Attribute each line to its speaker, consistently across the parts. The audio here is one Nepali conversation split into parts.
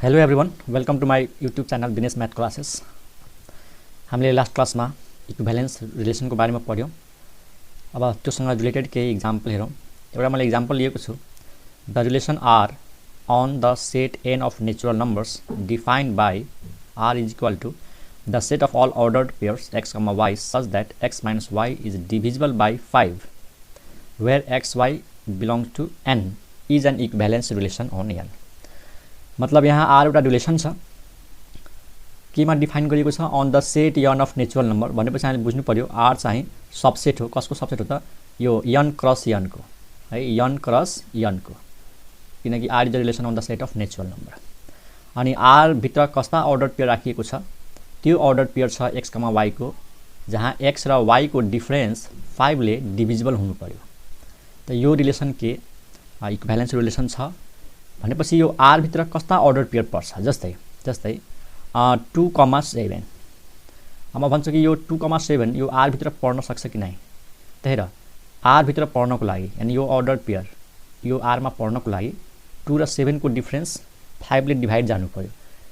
Speaker 1: Hello everyone, welcome to my YouTube channel Dinesh math classes. हामीले लास्ट क्लासमा इक्विभ्यालेन्स रिलेसनको बारेमा पढ्यौँ। अब त्योसँग रिलेटेड केही इक्जाम्पल हेरौँ। एउटा मैले इक्जाम्पल लिएको छु। The relation R on the set N of natural numbers defined by R is equal to the set of all ordered pairs X comma Y such that X minus Y is divisible by 5 where X Y belongs to N is an equivalence relation on N. मतलब यहाँ आर एउटा रिलेसन छ, केमा डिफाइन गरिएको छ, on the set N of natural number. भनेपछि हामीले बुझ्नु पर्यो आर चाहिँ सबसेट हो। कसको सबसेट हो त? यो एन क्रस एनको है, एन क्रस एनको, किनकि R is the relation on the set of natural number. अनि आर भित्र कस्ता अर्डर पेयर राखिएको छ? त्यो अर्डर पेयर छ एक्स कमा वाईको, जहाँ एक्स र वाईको डिफरेन्स 5 ले डिभिजिबल हुनु पर्यो। त यो रिलेसन के इक्विभ्यालेन्स रिलेसन छ भनेपछि यो आर भित्र कस्ता अर्डर पेयर पर्छ? जस्तै 2,7। म भन्छु कि यो 2,7 यो आर भित्र पर्न सक्छ कि नै? त हेर, आर भित्र पर्नको लागि यानि यो अर्डर पेयर यो आरमा पर्नको लागि 2 र 7 को डिफरेन्स 5 ले डिभाइड जानु पर्यो।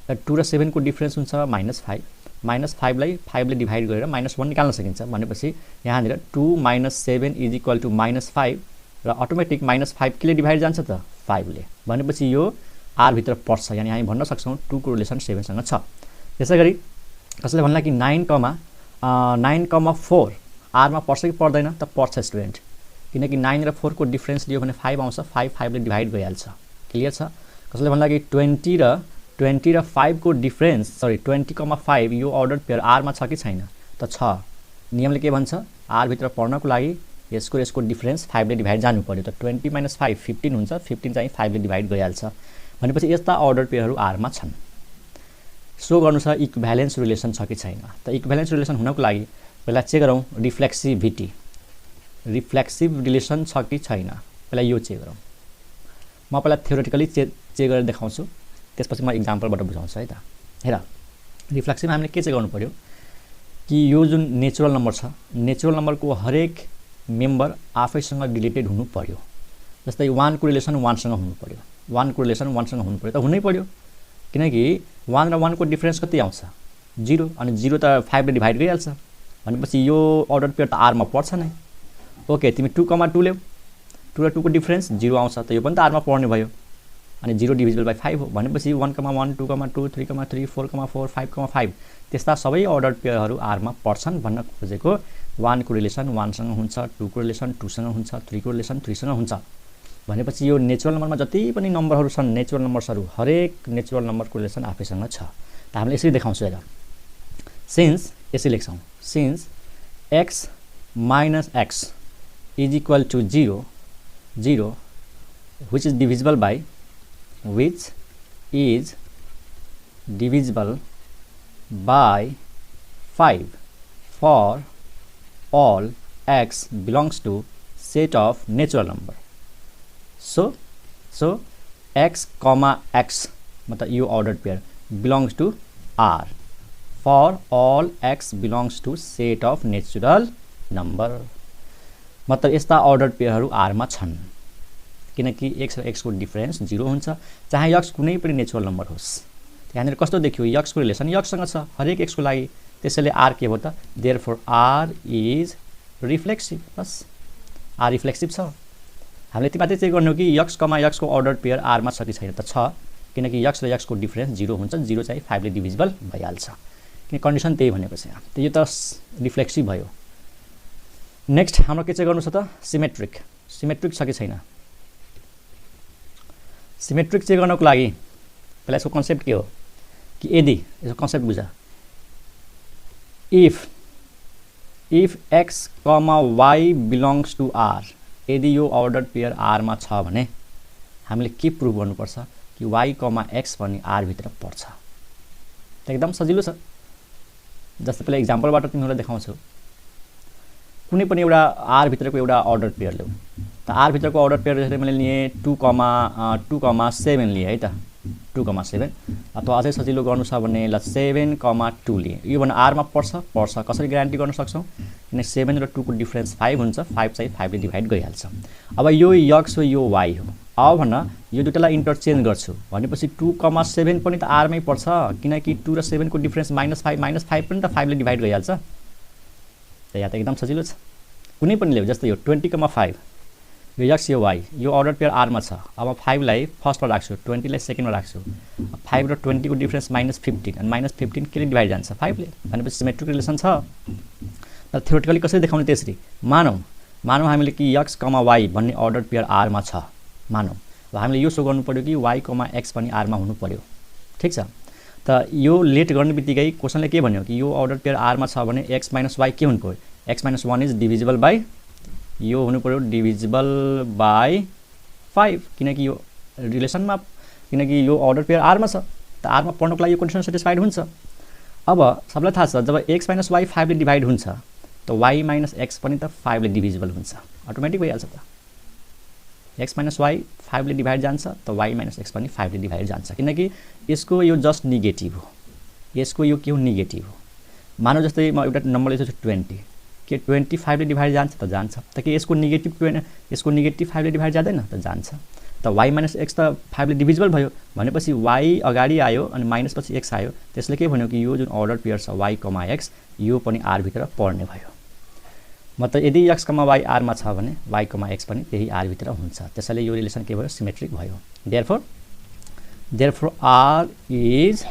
Speaker 1: र 2 र 7 को डिफरेन्स हुन्छ -5, -5 लाई 5 ले डिभाइड गरेर -1 निकाल्न सकिन्छ। भनेपछि यहाँनिर 2 - 7 इज इक्वल टू -5 र अटोमेटिक -5 के ले डिभाइड जान्छ त? 5 ले। भनेपछि यो आर भित्र पर्छ, यानी हामी भन्न सक्छौँ 2 को रिलेसन 7 सँग छ। त्यसैगरी कसैले भन्ला कि 9,4 आरमा पर्छ कि पर्दैन? त पर्छ स्टुडेन्ट, किनकि 9 र 4 को डिफरेन्स लियो भने 5 आउँछ, 5 ले डिभाइड भइहाल्छ। क्लियर छ? कसैले भन्ला कि 20 र 5 को डिफरेन्स 20,5 यो अर्डर पेयर आरमा छ कि छैन? त छ। नियमले के भन्छ? आर भित्र पर्नको लागि यसको डिफरेन्स 5 ले डिभाइड जानु पर्यो। त 20 - 5 15 हुन्छ, 15 चाहिँ 5 ले डिभाइड गइहाल्छ। भनेपछि यस्ता अर्डर पेयरहरू आरमा छन्। सो गर्नु छ इक्विभ्यालेन्स रिलेसन छ कि छैन। त इक्विभ्यालेन्स रिलेसन हुनको लागि पहिला चेक गरौँ रिफ्लेक्सिभिटी, रिफ्लेक्सिभ रिलेसन छ कि छैन। पहिला यो चेक गरौँ। म पहिला थ्योरेटिकली चेक गरेर देखाउँछु, त्यसपछि म इक्जाम्पलबाट बुझाउँछु है त। हेर, रिफ्लेक्सिभमा हामीले के चेक गर्नु पर्यो कि यो जुन नेचुरल नम्बर छ, नेचुरल नम्बरको हरेक मेम्बर आफैसँग रिलेटेड हुनु पर्यो। जस्तै 1 को रिलेसन 1 सँग हुनु पर्यो, 1 को रिलेसन 1 सँग हुनु पर्यो। त हुनै पर्यो, किनकि 1 र 1 को डिफरेन्स कति आउँछ? 0, अनि 0 त 5 ले डिभाइड गरिहाल्छ। भनेपछि यो अर्डर पेयर त आरमा पर्छ नै। ओके, तिमी 2,2 ल्याऊ, 2 र 2 को डिफरेन्स 0 आउँछ, त यो पनि त आरमा पर्ने भयो। अनि 0 डिभिजिबल बाई 5 हो। भनेपछि 1,1 2,2 3,3 4,4 5,5 त्यस्ता सबै अर्डर पेयरहरू आरमा पर्छन् भन्न खोजेको। 1 को रिलेसन 1 सँग हुन्छ, 2 को रिलेसन 2 सँग हुन्छ, 3 को रिलेसन 3 सँग हुन्छ। भनेपछि यो नेचुरल नम्बरमा जति पनि नम्बरहरू छन्, नेचुरल नम्बर्सहरू, हरेक नेचुरल नम्बरको रिलेसन आफैसँग छ। त हामीले यसरी देखाउँछौँ। हेर, सिन्स यसरी लेख्छौँ, since x - x is equal to 0 which is divisible by 5 for all x belongs to set of natural number. So x comma x मतलब यो ordered pair belongs to R for all x belongs to set of natural number। मतलब यस्ता ordered पेयरहरू आरमा छन्, किनकि x र x को डिफरेन्स 0 हुन्छ, चाहे x कुनै पनि नेचुरल नम्बर होस्। यहाँनिर कस्तो देखियो? x को रिलेसन x सँग छ हरेक x को लागि, त्यसैले r के हो त? Therefore r is reflexive. Bus, r reflexive छ। हामीले यति मात्रै चेक गर्नु कि x, x को अर्डर पेयर आरमा छ कि छैन? त छ, किनकि x र x को डिफरेन्स 0 हुन्छ, 0 चाहिँ 5 ले डिभिजिबल भइहाल्छ। किन कन्डिसन त्यही भनेको छ यहाँ। त यो त रिफ्लेक्सिभ भयो। नेक्स्ट हाम्रो के चेक गर्नु छ त? सिमेट्रिक। सिमेट्रिक छ कि छैन? सिमेट्रिक चेक गर्नको लागि पहिला यसको कन्सेप्ट के हो कि यदि यसको कन्सेप्ट बुझ, if x, y belongs to r, यदि यो अर्डर पेयर आरमा छ भने हामीले के प्रुभ गर्नुपर्छ कि y, x भन्ने r भित्र पर्छ। त एकदम सजिलो छ। जस्तै पहिला इक्जाम्पलबाट तिमीहरूलाई देखाउँछु। कुनै पनि एउटा आर भित्रको एउटा अर्डर पेयर ल्याऊ। त आर भित्रको अर्डर पेयर जस्तै मैले लिएँ 2,7 लिएँ है त, 2,7। अथवा अझै सजिलो गर्नु छ भने ल 7,2 लिएँ। यो भने आरमा पर्छ। कसरी ग्यारेन्टी गर्न सक्छौँ? किन 7 र 2 को डिफरेन्स 5 हुन्छ, 5 चाहिँ 5 ले डिभाइड गरिहाल्छ। अब यो x हो, यो y हो। अब भन यो दुईटालाई इन्टरचेन्ज गर्छु भनेपछि 2,7 पनि त r मै पर्छ किनकि 2 र 7 को डिफरेन्स -5 पनि त 5 ले डिभाइड गरिहाल्छ। त यहाँ त एकदम सजिलो छ। कुनै पनि ल्याऊ जस्तै यो 20,5 यो x यो y यो अर्डर पेयर r मा छ। अब 5 लाई फर्स्टमा राख्छु 20 लाई सेकेन्डमा राख्छु। 5 र 20 को डिफरेन्स -15 अनि -15 केले डिभाइड जान्छ 5 ले भनेपछि सिमेट्रिक रिलेसन छ। तर थ्योरेटिकली कसरी देखाउने त्यसरी मानौ हामीले कि x, y भन्ने अर्डर पेयर r मा छ मानौ। अब हामीले यो सो गर्नु पर्यो कि y, x पनि r मा हुनु पर्यो। ठीक छ। त यो लेट गर्ने बित्तिकै क्वेशनले के भन्यो कि यो अर्डर पेयर r मा छ भने x - y के हुनु पर्यो x - 1 इज डिभिजिबल बाइ यो हुनु पर्यो डिभिजिबल बाइ 5 किनकि यो रिलेसनमा किनकि यो अर्डर पेयर r मा छ त r मा पढ्नको लागि यो कन्डिसन सेटिस्फाइड हुन्छ। अब सबलाई थाहा छ जब x - y 5 ले डिभाइड हुन्छ त y - x पनि त 5 ले डिभिजिबल हुन्छ अटोमेटिक भइहाल्छ त। x - y 5 ले डिभाइड जान्छ त y - x पनि 5 ले डिभाइड जान्छ किनकि यसको यो जस्ट नेगेटिभ हो यसको यो के हो नेगेटिभ हो। मानौ जस्तै म एउटा नम्बर लिन्छु 20 के 25 ले डिभाइड जान्छ त जान्छ त के यसको नेगेटिभ 5 ले डिभाइड जाँदैन त जान्छ त y - x त 5 ले डिभिजिबल भयो भनेपछि y अगाडि आयो अनि माइनस पछि x आयो त्यसले के भन्यो कि यो जुन अर्डर पेयर छ y, x यो पनि r भित्र पर्ने भयो। मतलब यदि x, y r मा छ भने y, x पनि त्यही r भित्र हुन्छ त्यसैले यो रिलेसन के भयो सिमेट्रिक भयो। therefore r इज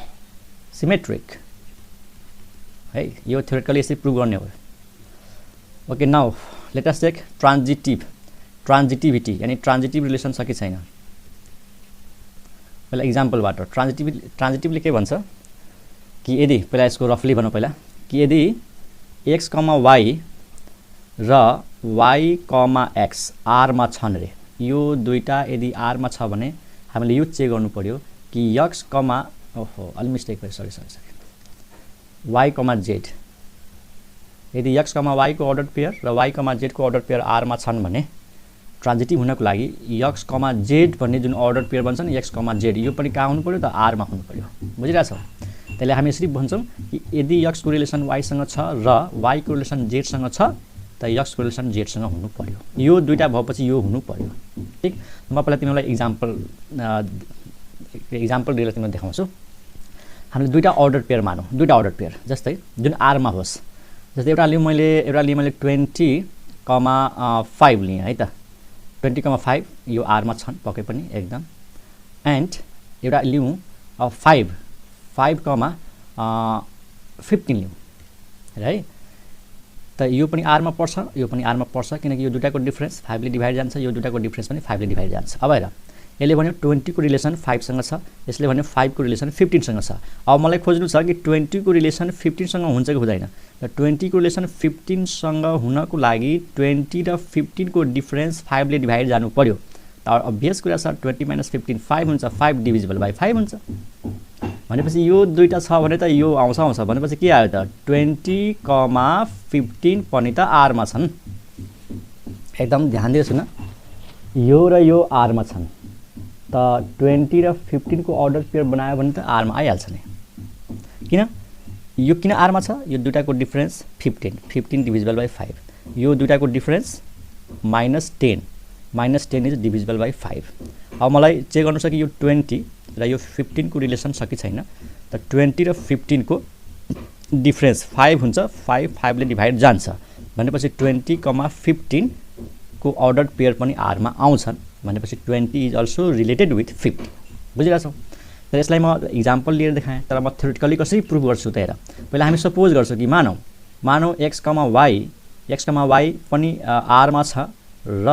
Speaker 1: सिमेट्रिक है यो थ्योरेटिकली यसरी प्रुभ गर्ने हो। Okay now let us check transitivity यानी ट्रान्जिटिभ रिलेसन छ कि छैन। पहिला इक्जाम्पलबाट ट्रान्जिटिभले के भन्छ कि यदि पहिला यसको रफली भनौँ पहिला कि यदि x, y र y, x r मा छन् रे यो दुईटा यदि r मा छ भने हामीले यो चेक गर्नु पर्यो कि x, ओहो अलि मिस्टेक भयो सरी y, z यदि x, y को अर्डर पेयर र y, z को अर्डर पेयर r मा छन् भने ट्रान्जिटिभ हुनको लागि x, z भन्ने जुन अर्डर पेयर बन्छ नि x, z यो पनि कहाँ हुनु पर्यो त r मा हुनु पर्यो बुझिरहेछौ। त्यसले हामी यसरी भन्छौँ कि यदि x को रिलेसन y सँग छ र y को रिलेसन z सँग छ त x को रिलेसन z सँग हुनु पर्यो यो दुईटा भएपछि यो हुनु पर्यो। ठीक म पहिला तिमीलाई इक्जाम्पल दिएर तिमीलाई देखाउँछु। हामीले दुईटा अर्डर पेयर मानौँ दुईटा अर्डर पेयर जस्तै जुन r मा होस् जस्तै एउटा लिएँ मैले 20,5 लिएँ है त 20,5 यो r मा छन् पक्कै पनि एकदम एन्ड एउटा लिउँ 5,15 लिउँ है त यो पनि r मा पर्छ यो पनि r मा पर्छ किनकि यो दुईटाको डिफरेन्स 5 ले डिभाइड जान्छ यो दुईटाको डिफरेन्स पनि 5 ले डिभाइड जान्छ। अब हेर यसले भन्यो 20 को रिलेसन 5 सँग छ यसले भन्यो 5 को रिलेसन 15 सँग छ। अब मलाई खोज्नु छ कि 20 को रिलेसन 15 सँग हुन्छ कि हुँदैन र 20 को रिलेसन 15 सँग हुनको लागि 20 र 15 को डिफरेन्स 5 ले डिभाइड जानु पर्यो। त अभियस कुरा छ 20 - 15 5 हुन्छ 5 डिभिजिबल बाइ 5 हुन्छ भनेपछि यो दुईटा छ भने त यो आउँछ भनेपछि के आयो त 20,15 पनि त r मा छन्। एकदम ध्यान दिएर सुन यो र यो r मा छन् त 20 र 15 को अर्डर पेयर बनायो भने त r मा आइहाल्छ नि किन यो किन r मा छ यो दुईटाको डिफरेन्स 15 डिभिजिबल बाइ 5 यो दुईटाको डिफरेन्स -10 इज डिभिजिबल बाइ 5। अब मलाई चेक गर्नु छ कि यो 20 र यो 15 को रिलेसन छ कि छैन त 20 र 15 को डिफरेन्स 5 हुन्छ 5 ले डिभाइड जान्छ भनेपछि 20,15 को अर्डर पेयर पनि r मा आउँछन् भनेपछि 20 इज अल्सो रिलेटेड विथ 50 बुझिरहेछौ। तर यसलाई म इक्जाम्पल लिएर देखाएँ तर म थ्योरेटिकली कसरी प्रुभ गर्छु त हेर पहिला हामी सपोज गर्छौँ कि मानौ x, y पनि r मा छ र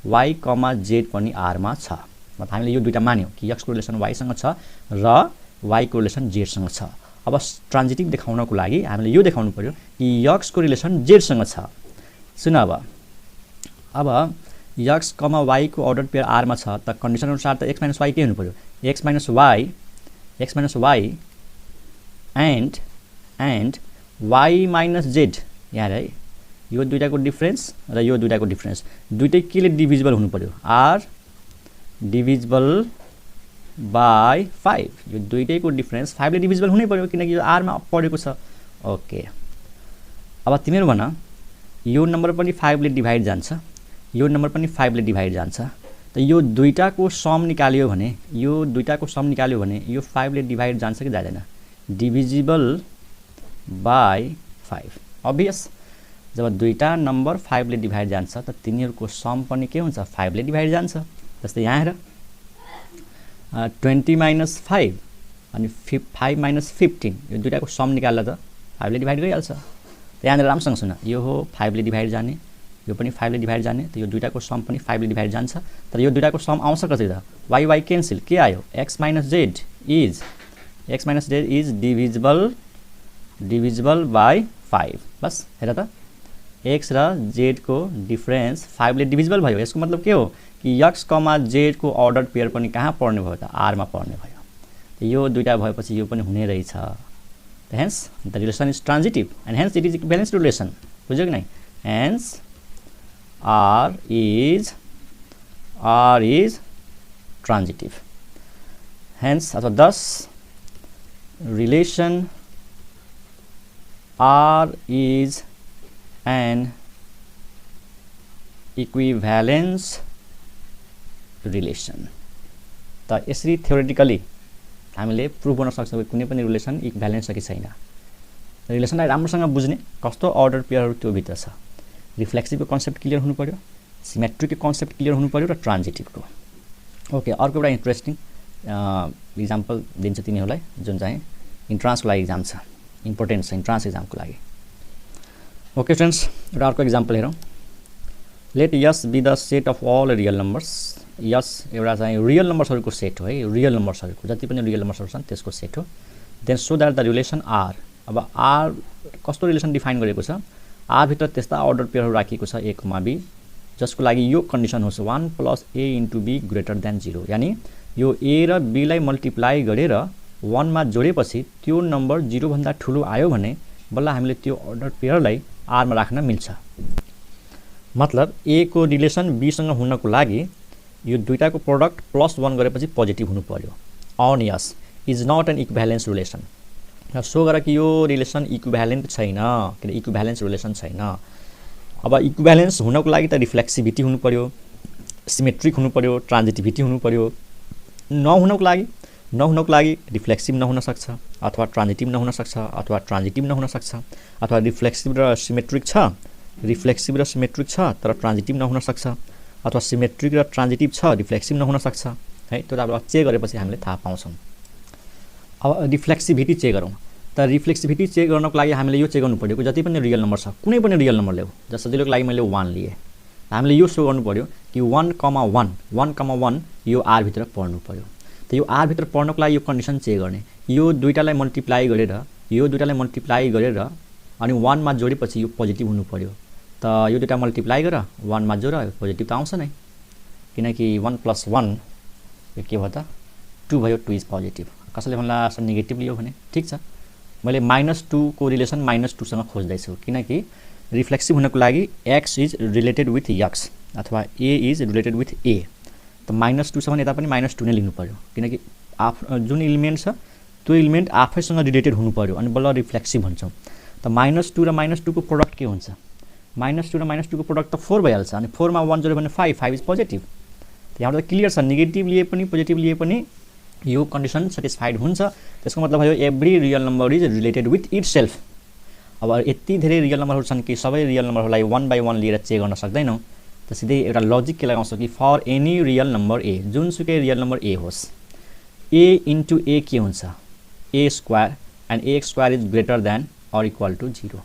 Speaker 1: y, z पनि r मा छ मतलब हामीले यो दुईटा मान्यौँ कि x को रिलेसन y सँग छ र y को रिलेसन z सँग छ। अब ट्रान्जिटिभ देखाउनको लागि हामीले यो देखाउनु पर्यो कि x को रिलेसन z सँग छ। सुन अब x, y को अर्डर पेयर r मा छ त कन्डिसन अनुसार त x - y के हुनु पर्यो x - y and y - z यहाँ है यो दुईटाको डिफरेन्स र यो दुईटाको डिफरेन्स दुईटै केले डिभिजिबल हुनु पर्यो r डिभिजिबल बाइ 5 यो दुईटैको डिफरेन्स 5 ले डिभिजिबल हुनै पर्यो किनकि यो r मा परेको छ। ओके अब तिमीहरू भन यो नम्बर पनि 5 ले डिभाइड जान्छ यो नम्बर पनि 5 ले डिभाइड जान्छ त यो दुईटाको सम निकाल्यो भने यो 5 ले डिभाइड जान्छ कि जाँदैन डिभिजिबल बाई 5 अभियस जब दुईटा नम्बर 5 ले डिभाइड जान्छ त तिनीहरुको सम पनि के हुन्छ 5 ले डिभाइड जान्छ जस्तै यहाँ हेर 20 - 5 अनि 5 - 15 यो दुईटाको सम निकाल्दा त 5 ले डिभाइड गरिहाल्छ त यहाँ राम्रोसँग सुन यो हो 5 ले डिभाइड जाने यो पनि 5 ले डिभाइड जाने त यो दुईटाको सम पनि 5 ले डिभाइड जान्छ तर यो दुईटाको सम आउँछ कसरी त y क्यान्सल के आयो x - z is divisible by 5 बस हेर त x र z को डिफरेन्स 5 ले डिभिजिबल भयो यसको मतलब के हो कि x, z को अर्डर पेयर पनि कहाँ पर्ने भयो त r मा पर्ने भयो त यो दुईटा भएपछि यो पनि हुने रहेछ hence the relation is transitive and hence it is equivalence relation बुझ्यो कि नहीं hence r is transitive hence अथवा thus relation r is an equivalence relation त यसरी theoretically हामीले प्रुभ गर्न सक्छौं कि कुनै पनि रिलेसन इक्विभ्यालेन्स छ कि छैन रिलेसनलाई राम्रोसँग बुझ्ने कस्तो अर्डर पेयरहरु त्यो भित्र छ रिफ्लेक्सिभको कन्सेप्ट क्लियर हुनु पर्यो सिमेट्रिकको कन्सेप्ट क्लियर हुनु पर्यो र ट्रान्जिटिभको ओके अर्को एउटा इन्ट्रेस्टिङ एक्जाम्पल दिन्छ तिनीहरुलाई जुन चाहिँ इन्ट्रान्सको लागि एक्जाम छ इम्पोर्टेन्ट छ इन्ट्रान्स एक्जामको लागि ओके फ्रेन्ड्स एउटा अर्को एक्जाम्पल हेरौं let S be the set of all real numbers यस एउटा चाहिँ रियल नम्बर्सहरुको सेट हो है रियल नम्बर्सहरुको जति पनि रियल नम्बर्सहरु छन् त्यसको सेट हो then so that the relation R अब आर कस्तो रिलेसन डिफाइन गरेको छ आर भित्र त्यस्ता अर्डर पेयरहरु राखिएको छ a, b जसको लागि यो कन्डिसन होस् 1 + a * b ग्रेटर देन 0 यानी यो a र b लाई मल्टिप्लाई गरेर 1 मा जोडेपछि त्यो नम्बर 0 भन्दा ठूलो आयो भने बल्ल हामीले त्यो अर्डर पेयरलाई r मा राख्न मिल्छ मतलब a को रिलेसन b सँग हुनको लागि यो दुईटाको प्रोडक्ट +1 गरेपछि पोजिटिभ हुनु पर्यो अन यस is not an equivalence relation र सो गर कि यो रिलेसन इक्विभ्यालेन्ट छैन किन इक्विभ्यालेन्स रिलेसन छैन अब इक्विभ्यालेन्स हुनको लागि त रिफ्लेक्सिभिटी हुनु पर्यो सिमेट्रिक हुनु पर्यो ट्रान्जिटिभिटी हुनु पर्यो नहुनको लागि रिफ्लेक्सिभ नहुन सक्छ अथवा ट्रान्जिटिभ नहुन सक्छ अथवा ट्रान्जिटिभ नहुन सक्छ अथवा रिफ्लेक्सिभ र सिमेट्रिक छ तर ट्रान्जिटिभ नहुन सक्छ अथवा सिमेट्रिक र ट्रान्जिटिभ छ रिफ्लेक्सिभ नहुन सक्छ है त्यो अब चेक गरेपछि हामीले थाहा पाउँछौं अब रिफ्लेक्सिभिटी चेक गरौँ त रिफ्लेक्सिभिटी चेक गर्नको लागि हामीले यो चेक गर्नु पर्यो जति पनि रियल नम्बर छ कुनै पनि रियल नम्बर ल्याऊ जस्तो सजिलोको लागि मैले 1 लिए हामीले यो सो गर्नु पर्यो कि 1,1 यो r भित्र पर्नु पर्यो त यो r भित्र पर्नको लागि यो कन्डिसन चेक गर्ने यो दुईटालाई मल्टिप्लाई गरेर अनि 1 मा जोडेपछि यो पोजिटिभ हुनु पर्यो त यो दुईटा मल्टिप्लाई गर 1 मा जोड पोजिटिभ त आउँछ नै किनकि 1 + 1 यो के भयो त 2 भयो 2 इज पोजिटिभ कसैले भन्ला सर नेगेटिभ लियो भने ठीक छ मैले -2 को रिलेसन -2 सँग खोज्दै छु किनकि रिफ्लेक्सिभ हुनको लागि x is related with x अथवा a is related with a त -2 छ भने यता पनि -2 नै लिनु पर्यो किनकि जुन एलिमेन्ट छ त्यो एलिमेन्ट आफैसँग रिलेटेड हुनु पर्यो अनि बल्ल रिफ्लेक्सिभ भन्छौं त -2 र -2 को प्रोडक्ट के हुन्छ -2 र -2 को प्रोडक्ट त 4 भइहाल्छ अनि 4 मा 1 जोड्यो भने 5 इज पोजिटिभ त यहाँ त क्लियर छ नेगेटिभ लिए पनि पोजिटिभ लिए पनि यो कन्डिसन सटिस्फाइड हुन्छ त्यसको मतलब भयो every real number is related with itself अब यति धेरै रियल नम्बरहरु छन् कि सबै रियल नम्बरहरुलाई 1 बाइ 1 लिएर चेक गर्न सक्दैनौ त सिधै एउटा लजिक के लगाउँछ कि for any real number a जुनसुकै रियल नम्बर a होस् a * a के हुन्छ a² and a² is greater than or equal to 0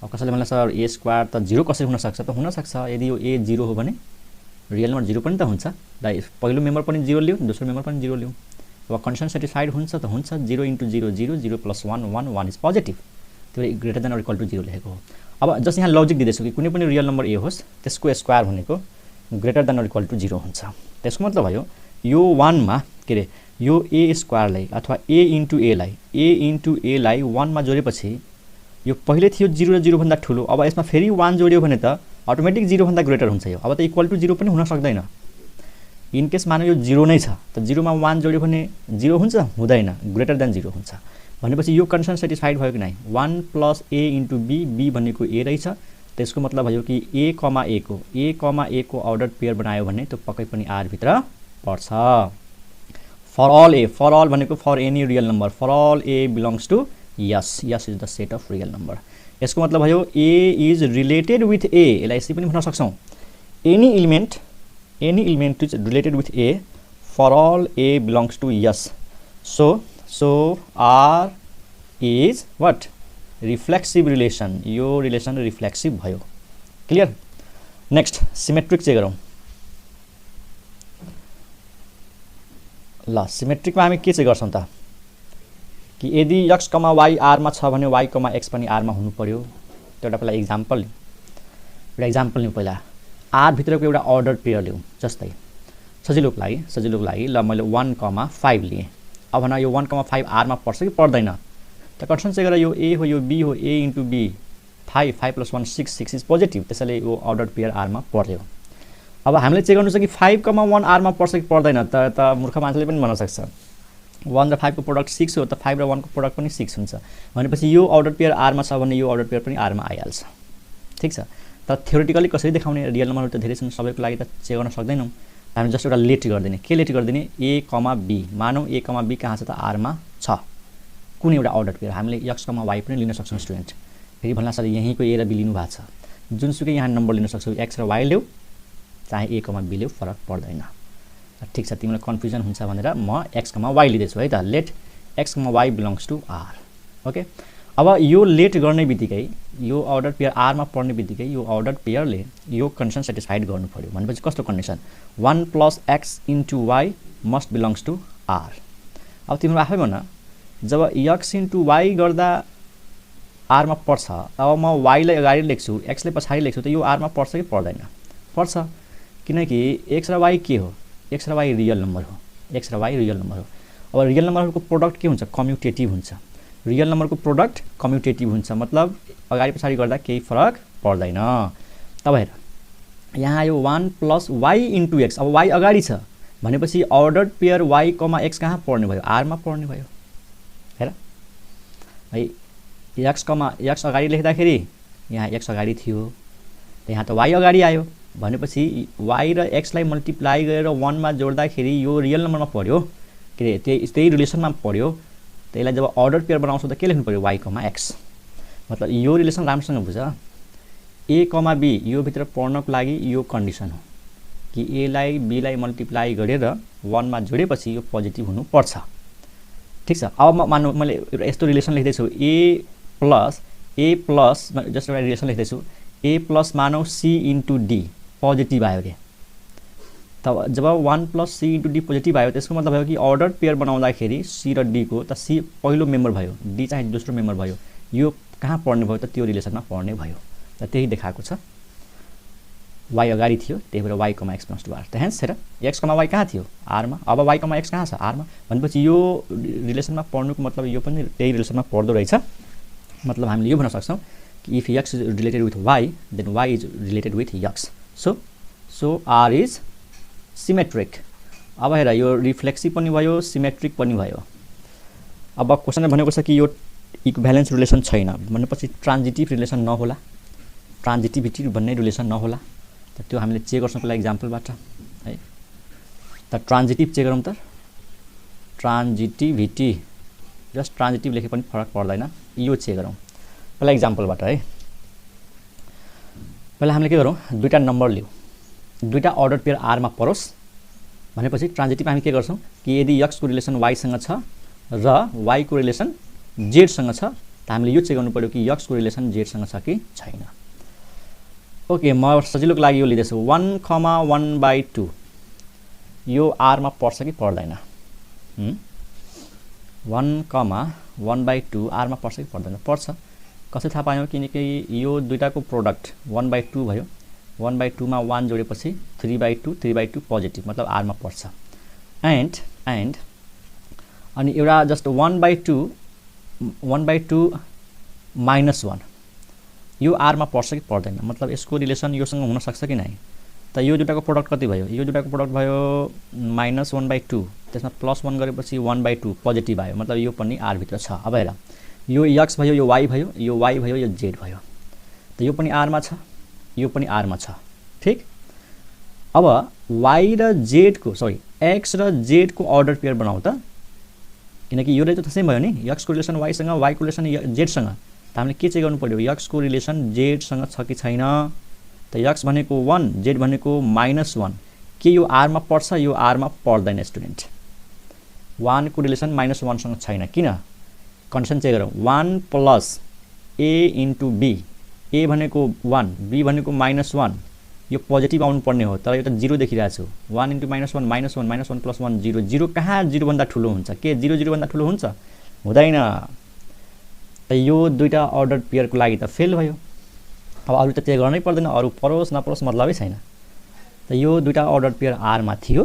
Speaker 1: अब कसैले भन्ला सर a² त 0 कसरी हुन सक्छ त हुन सक्छ यदि यो a 0 हो भने रियल नम्बर 0 पनि त हुन्छ पहिलो मेम्बर पनि 0 लिऊ दोस्रो मेम्बर पनि 0 लिऊ अब कन्डिसन सेटिस्फाइड हुन्छ त हुन्छ 0 * 0 0 0 + 1 1 1 इज पोजिटिभ त्यो greater than or equal to 0 लेखेको हो अब जस्ट यहाँ लजिक दिदैछु कि कुनै पनि रियल नम्बर a होस् त्यसको स्क्वायर भनेको greater than or equal to 0 हुन्छ त्यसको मतलब भयो यो 1 मा के रे यो a² लाई अथवा a * a लाई 1 मा जोडेपछि यो पहिले थियो 0 र 0 भन्दा ठूलो अब यसमा फेरि 1 जोड्यो भने त अटोमेटिक 0 भन्दा ग्रेटर हुन्छ यो अब त इक्वल टु 0 पनि हुन सक्दैन इन केस मानौ यो 0 नै छ त 0 मा 1 जोड्यो भने 0 हुन्छ हुँदैन ग्रेटर देन 0 हुन्छ भनेपछि यो कन्डिसन सेटिस्फाइड भयो कि नै 1 + a * b b भनेको a रहेछ त्यसको मतलब भयो कि ए कमा ए को अर्डर पेयर बनायो भने त्यो पक्कै पनि आर भित्र पर्छ। फर अल भनेको for any real number, for all a belongs to यस is the set of real number. यसको मतलब भयो a is related with a, यसलाई यसरी पनि भन्न सक्छौँ any element is related with a for all a belongs to यस, so R is what reflexive relation, यो रिलेसन रिफ्लेक्सिभ भयो। क्लियर। नेक्स्ट सिमेट्रिक चाहिँ गरौँ। ल सिमेट्रिकमा हामी के चाहिँ गर्छौँ त कि यदि x, y आरमा छ भने y, x पनि आरमा हुनु पर्यो। त्यो एउटा पहिला इक्जाम्पल लिउँ पहिला। आर भित्रको एउटा अर्डर पेयर लिउँ, जस्तै सजिलोको लागि ल मैले 1,5 लिएँ। अब भन यो 1,5 आरमा पर्छ कि पर्दैन त कन्डिसन चाहिँ गरेर यो ए हो यो बी हो, a into be 5 + 1 6 is positive, त्यसैले यो अर्डर पेयर आरमा पर्यो। अब हामीले चेक गर्नु छ कि 5,1 आरमा पर्छ कि पर्दैन त मूर्ख मान्छेले पनि भन्न सक्छ 1 र 5 को प्रोडक्ट 6 हो त 5 र 1 को प्रोडक्ट पनि 6 हुन्छ भनेपछि यो अर्डर पेयर आरमा छ भने यो अर्डर पेयर पनि आरमा आइहाल्छ। ठिक छ। तर थ्योरेटिकली कसरी देखाउने, रियल नम्बरहरू त धेरै छन्, सबैको लागि त चेक गर्न सक्दैनौँ। हामी जस्ट एउटा लेट गरिदिने, के लेट गरिदिने ए, बी, मानौँ ए, बी कहाँ छ त आरमा छ, कुनै एउटा अर्डर पेयर हामीले x, y पनि लिन सक्छौँ स्टुडेन्ट। फेरि भन्नासाथ यहीँको ए र बी लिनु भएको छ, जुनसुकै यहाँ नम्बर लिन सक्छौँ, x र y ल्याऊ चाहे ए, बी ल्याऊ फरक पर्दैन। ठिक छ, तिमीलाई कन्फ्युजन हुन्छ भनेर म x, y लिँदैछु है त। Let x, y belongs to R. Okay. अब यो लेट गर्ने बित्तिकै यो अर्डर पेयर आरमा पर्ने बित्तिकै यो अर्डर पेयरले यो कन्डिसन सेटिस्फाइड गर्नु पर्यो। भनेपछि कस्तो condition 1 + x * y must belongs to R. अब तिम्रो आफै भन जब x * y गर्दा आरमा पर्छ, अब म y लाई अगाडि लेख्छु x लाई पछाडि लेख्छु त यो आरमा पर्छ कि पर्दैन? पर्छ, किनकि x र y के हो, x र y रियल नम्बर हो, x र y रियल नम्बर हो। अब रियल नम्बरहरूको प्रोडक्ट के हुन्छ, कम्युटेटिभ हुन्छ। रियल नम्बरको प्रोडक्ट कम्युटेटिभ हुन्छ मतलब अगाडि पछाडि गर्दा केही फरक पर्दैन। तब हेर यहाँ आयो 1 + y * x, अब y अगाडि छ भनेपछि अर्डर पेयर y, x कहाँ पर्ने भयो, आरमा पर्ने भयो। हेर है x अगाडि लेख्दाखेरि यहाँ x अगाडि थियो, यहाँ त y अगाडि आयो भनेपछि y र x लाई मल्टिप्लाई गरेर 1 मा जोड्दाखेरि यो रियल नम्बरमा पर्यो, के त्यही रिलेसनमा पर्यो। त्यसलाई जब अर्डर पेयर बनाउँछौ त के लेख्नु पर्यो y, x। मतलब यो रिलेसन राम्रोसँग बुझ। ए, बी यो भित्र पर्नको लागि यो कन्डिसन हो कि ए लाई बी लाई मल्टिप्लाई गरेर 1 मा जोडेपछि यो पोजिटिभ हुनुपर्छ। ठिक छ। अब मान्नु मैले यस्तो रिलेसन लेख्दैछु ए प्लस जस्ट एउटा रिलेसन लेख्दैछु ए प्लस मानौ सी इन्टु डी पोजिटिभ आयो अरे। तब जब 1 + c * d पोजिटिभ आयो त्यसको मतलब भयो कि अर्डर पेयर बनाउँदाखेरि सी र डी को त सी पहिलो मेम्बर भयो, डी चाहिँ दोस्रो मेम्बर भयो, यो कहाँ पर्ने भयो त त्यो रिलेसनमा पर्ने भयो। त त्यही देखाएको छ, y अगाडि थियो त्यही भएर y, x belongs to R. त हेन्स हेर x, y कहाँ थियो आरमा, अब y, x कहाँ छ आरमा भनेपछि यो रिलेसनमा पर्नुको मतलब यो पनि त्यही रिलेसनमा पर्दो रहेछ। मतलब हामीले यो भन्न सक्छौँ कि if x is related with y then y is related with x, so R is symmetric. अब हेर यो रिफ्लेक्सिभ पनि भयो, सिमेट्रिक पनि भयो। अब क्वेसनले भनेको छ कि यो इक्विभ्यालेन्स रिलेसन छैन भनेपछि ट्रान्जिटिभ रिलेसन नहोला, ट्रान्जिटिभिटी भन्ने रिलेसन नहोला। त त्यो हामीले चेक गर्छौँ पहिला इक्जाम्पलबाट है। त ट्रान्जिटिभ चेक गरौँ त, ट्रान्जिटिभिटी जस्ट ट्रान्जिटिभ लेखे पनि फरक पर्दैन, यो चेक गरौँ पहिला इक्जाम्पलबाट है। पहिला हामीले के गरौँ, दुईटा नम्बर लिउँ, दुईटा अर्डर पेयर आरमा परोस् भनेपछि ट्रान्जिटिभ हामी के गर्छौँ कि यदि x को रिलेसन y सँग छ र y को रिलेसन z सँग छ त हामीले यो चेक गर्नु पर्यो कि x को रिलेसन z सँग छ कि छैन। ओके, म सजिलोको लागि यो लिँदैछु 1,1/2 यो आरमा पर्छ कि पर्दैन? 1,1/2 आरमा पर्छ कि पर्दैन? पर्छ। कसरी थाहा पायौँ, किनकि यो दुईटाको प्रोडक्ट 1/2 भयो, 1/2 मा 1 जोडेपछि 3/2 पोजिटिभ मतलब आरमा पर्छ। एन्ड अनि एउटा जस्ट 1/2 -1 यो आरमा पर्छ कि पर्दैन? मतलब यसको रिलेसन योसँग हुन सक्छ कि नै? त यो दुईटाको प्रोडक्ट कति भयो, यो दुईटाको प्रोडक्ट भयो -1/2, त्यसमा +1 गरेपछि 1/2 पोजिटिभ आयो मतलब यो पनि आर भित्र छ। अब हेर यो x भयो, यो y भयो, यो z भयो, त यो पनि आरमा छ। यो पनि r मा छ ठीक। अब y र z को सरी x र z को अर्डर पेयर बनाऊ त, किनकि यो त त्यसै भयो नि, x को रिलेसन y सँग, y को रिलेसन z सँग। त हामीले के चाहिँ गर्नु पर्यो, x को रिलेसन z सँग छ कि छैन। त x भनेको 1 z भनेको -1, के यो r मा पर्छ, यो r मा पर्दैन स्टुडेन्ट। 1 को रिलेसन -1 सँग छैन, किन कन्डिसन चेक गरौँ। 1 plus a into b, a भनेको 1 b भनेको -1, यो पोजिटिभ आउनु पर्ने हो, तर यो त 0 देखिरहेको छु। 1 इन्टु -1 -1 -1 प्लस 1 0, 0 कहाँ 0 भन्दा ठुलो हुन्छ, के 0 0 भन्दा ठुलो हुन्छ, हुँदैन। त यो दुईटा अर्डर पेयरको लागि त फेल भयो। अब अरू त चेक गर्नै पर्दैन, अरू परोस् नपरोस् मतलबै छैन। त यो दुईटा अर्डर पेयर r मा थियो,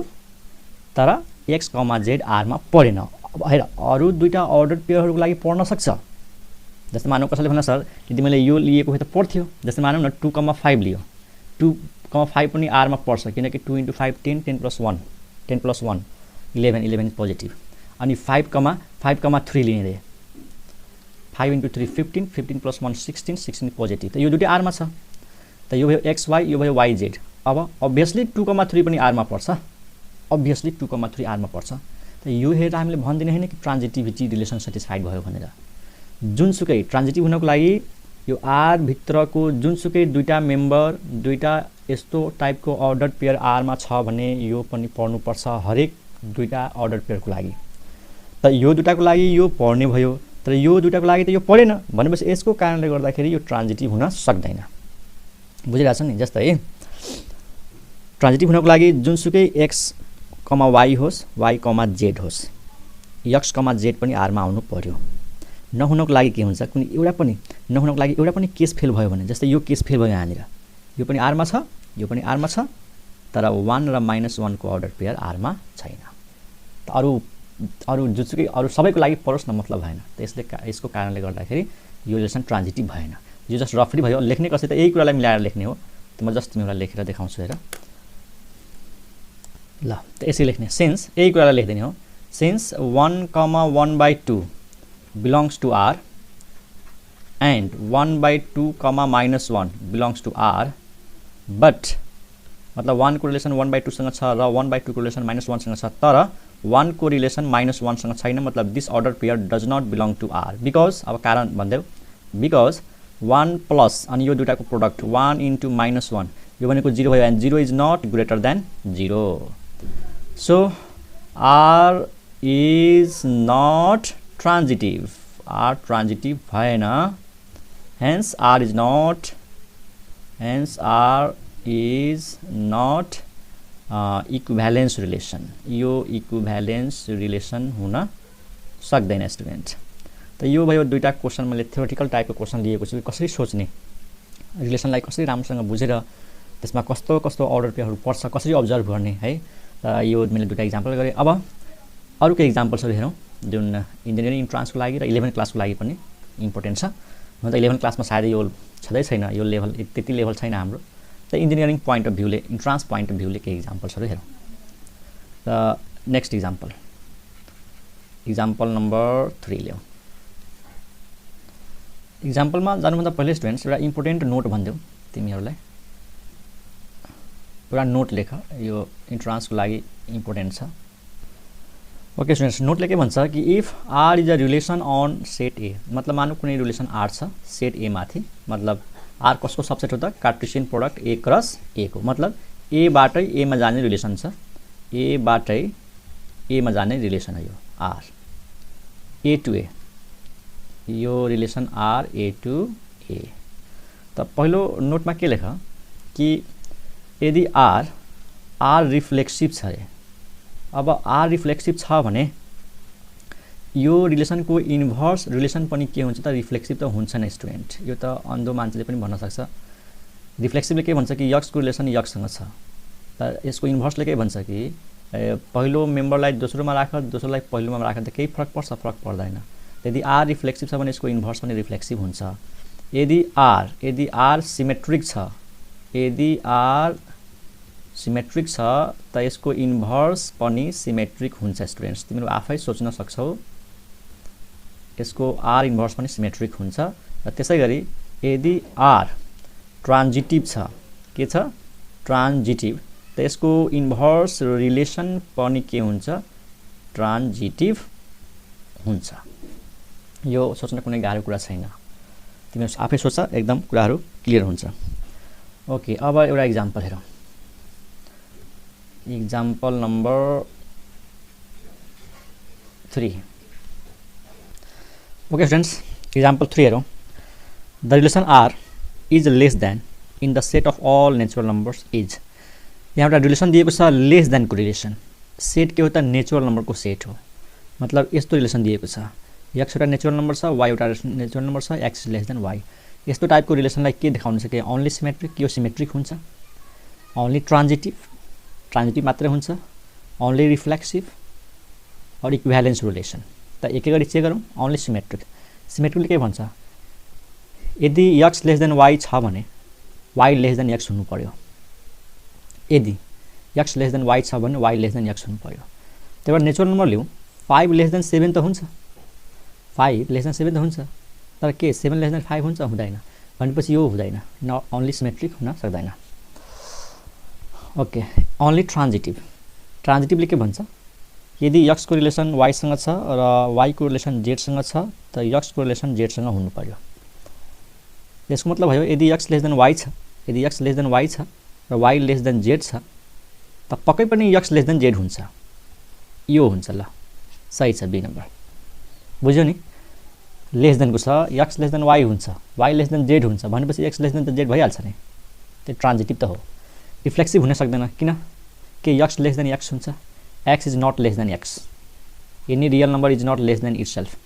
Speaker 1: तर x, z r मा परेन। अब हेर अरू दुईटा अर्डर पेयरहरूको लागि पर्न सक्छ। जस्तै मानौँ कसैले भन्ला सर यदि मैले यो लिएको भए त पर्थ्यो। जस्तै मानौँ न 2,5 लियो, 2,5 पनि r मा पर्छ, किनकि 2 इन्टु 5 10, 10 प्लस 1 10 प्लस 1 11, 11 पोजिटिभ। अनि 5,3 लिने रे, 5 इन्टु 3 15, 15 प्लस 1 16, 16 पोजिटिभ। त यो दुइटै r मा छ। त यो भयो xy, यो भयो yz। अब अभियसली 2,3 पनि r मा पर्छ, अभियसली 2,3 r मा पर्छ। त यो हेरेर हामीले भन्दिने हैन कि ट्रान्जिटिभिटी रिलेसन सेटिस्फाइड भयो भनेर। जुनसुकै ट्रान्जिटिभ हुनको लागि यो r भित्रको जुनसुकै दुईटा मेम्बर, दुईटा यस्तो टाइपको अर्डर पेयर r मा छ भने यो पनि पढ्नुपर्छ, हरेक दुईटा अर्डर पेयरको लागि। त यो दुईटाको लागि यो पढ्ने भयो, तर यो दुईटाको लागि त यो पढेन भनेपछि यसको कारणले गर्दाखेरि यो ट्रान्जिटिभ हुन सक्दैन। बुझिरहेछ नि। जस्तै ट्रान्जिटिभ हुनको लागि जुनसुकै x, y होस्, y, z होस्, x, z पनि r मा आउनु पर्यो। नहुनको लागि के हुन्छ, कुनै एउटा पनि नहुनको लागि एउटा पनि केस फेल भयो भने, जस्तै यो केस फेल भयो यहाँनिर, यो पनि r मा छ, यो पनि r मा छ, तर 1 र -1 को अर्डर पेयर r मा छैन। त अरू जुनसुकै अरू सबैको लागि परोस् न मतलब भएन। त यसको कारणले गर्दाखेरि यो रिलेसन ट्रान्जिटिभ भएन। यो जस्ट रफली भयो, लेख्ने कसै त यही कुरालाई मिलाएर लेख्ने हो। त म जस्ट तिमीलाई लेखेर देखाउँछु हेर ल। त यसरी लेख्ने, सिन्स यही कुरालाई लेख्दिने हो, since 1,1/2 belongs to r and 1/2, -1 belongs to r, but मतलब 1 को रिलेसन 1/2 सँग छ र 1/2 को रिलेसन -1 सँग छ, तर 1 को रिलेसन -1 सँग छैन। मतलब this order pair does not belong to r because, अब कारण भन्देऊ, बिकज 1 प्लस अनि यो दुईटाको प्रोडक्ट 1 इन्टु -1, यो भनेको 0 भयो, and 0 is not greater than 0। So r is not transitive, r transitive भएन, hence r is not equivalence relation. यो इक्विभ्यालेन्स रिलेसन हुन सक्दैन स्टुडेन्ट। त यो भयो दुईटा क्वेसन, मैले थ्योरेटिकल टाइपको क्वेसन लिएको छु, कसरी सोच्ने, रिलेसनलाई कसरी राम्रोसँग बुझेर त्यसमा कस्तो कस्तो अर्डर पेयरहरू पर्छ, कसरी अब्जर्भ गर्ने है। त यो मैले दुईटा इक्जाम्पल गरेँ। अब अरूको इक्जाम्पल्सहरू हेरौँ जुन इन्जिनियरिङ इन्ट्रान्सको लागि र 11 क्लासको लागि पनि इम्पोर्टेन्ट छ। हुन त 11 क्लासमा सायद यो छँदै छैन, यो लेभल त्यति लेभल छैन हाम्रो। त इन्जिनियरिङ पोइन्ट अफ भ्यूले, इन्ट्रान्स पोइन्ट अफ भ्यूले केही इक्जाम्पल्सहरू हेरौँ। त नेक्स्ट इक्जाम्पल नम्बर 3 ल्याउँ। इक्जाम्पलमा जानुभन्दा पहिले स्टुडेन्ट्स एउटा इम्पोर्टेन्ट नोट भनिदेऊ तिमीहरूलाई, एउटा नोट लेख, यो इन्ट्रान्सको लागि इम्पोर्टेन्ट छ। ओके स्टुडेन्ट्स, नोटले के भन्छ कि if r is a relation on set A, मतलब मानौँ कुनै रिलेसन r छ सेट ए माथि, मतलब r कसको सबसेट हो त, Cartesian product a cross a को, मतलब a बाटै a मा जाने रिलेसन छ, a बाटै a मा जाने रिलेसन हो यो r, a टु a, यो रिलेसन r a टु a। त पहिलो नोटमा के लेख कि यदि r रिफ्लेक्सिभ छ अरे, अब r रिफ्लेक्सिभ छ भने यो रिलेसनको इन्भर्स रिलेसन पनि के हुन्छ त, रिफ्लेक्सिभ त हुन्छ नै स्टुडेन्ट। यो त अन्धो मान्छेले पनि भन्न सक्छ। रिफ्लेक्सिभले के भन्छ कि x को रिलेसन x सँग छ, त यसको इन्भर्सले के भन्छ कि पहिलो मेम्बरलाई दोस्रोमा राख, दोस्रोलाई पहिलोमा राख, त केही फरक पर्छ, फरक पर्दैन। यदि r रिफ्लेक्सिभ छ भने यसको इन्भर्स पनि रिफ्लेक्सिभ हुन्छ। यदि r सिमेट्रिक छ, यदि r सिमेट्रिक छ त यसको इन्भर्स पनि सिमेट्रिक हुन्छ स्टुडेन्ट्स। तिमीहरू आफै सोच्न सक्छौ, यसको r इन्भर्स पनि सिमेट्रिक हुन्छ। र त्यसै गरी यदि r ट्रान्जिटिभ छ, के छ ट्रान्जिटिभ त यसको इन्भर्स रिलेसन पनि के हुन्छ ट्रान्जिटिभ हुन्छ यो सोच्न कुनै गाह्रो कुरा छैन तिमीहरु आफै सोच एकदम कुराहरु क्लियर हुन्छ ओके अब एउटा एक्जाम्पल हेरौं example number 3 okay friends example 3 हेरौं the relation r is less than in the set of all natural numbers is यहाँ एउटा रिलेसन दिएको छ लेस देन को रिलेसन सेट के हो त नेचुरल नम्बर को सेट हो मतलब यस्तो रिलेसन दिएको छ x एउटा नेचुरल नम्बर छ y एउटा नेचुरल नम्बर छ x लेस देन y यस्तो टाइपको रिलेसनलाई के देखाउन सके ओन्ली सिमेट्रिक यो सिमेट्रिक हुन्छ ओन्ली ट्रान्जिटिभ मात्र हुन्छ ओन्ली रिफ्लेक्सिभ और इक्विभ्यालेन्स रिलेसन त एकै गरी चेक गरौँ ओन्ली सिमेट्रिकले के भन्छ यदि x लेस देन y छ भने y लेस देन x हुनु पर्यो यदि x लेस देन y छ भने y लेस देन x हुनु पर्यो त्यही भएर नेचुरल नम्बर लिउँ 5 लेस देन 7 त हुन्छ 5 लेस देन 7 त हुन्छ तर के 7 लेस देन 5 हुन्छ हुँदैन भनेपछि यो हुँदैन न ओन्ली सिमेट्रिक हुन सक्दैन ओके ओन्ली ट्रान्जिटिभले के भन्छ यदि x को रिलेसन y सँग छ र y को रिलेसन z सँग छ त x को रिलेसन z सँग हुनु पर्यो यसको मतलब भयो यदि x लेस देन y छ यदि x लेस देन y छ र y लेस देन z छ त पक्कै पनि x लेस देन z हुन्छ यो हुन्छ ल सही छ बी नम्बर बुझ्यौ नि लेस देन को छ x लेस देन y हुन्छ y लेस देन z हुन्छ भनेपछि x लेस देन त z भइहाल्छ नि त्यो ट्रान्जिटिभ त हो रिफ्लेक्सिभ हुन सक्दैन किन के x लेस देन x हुन्छ x is not less than x any real number is not less than itself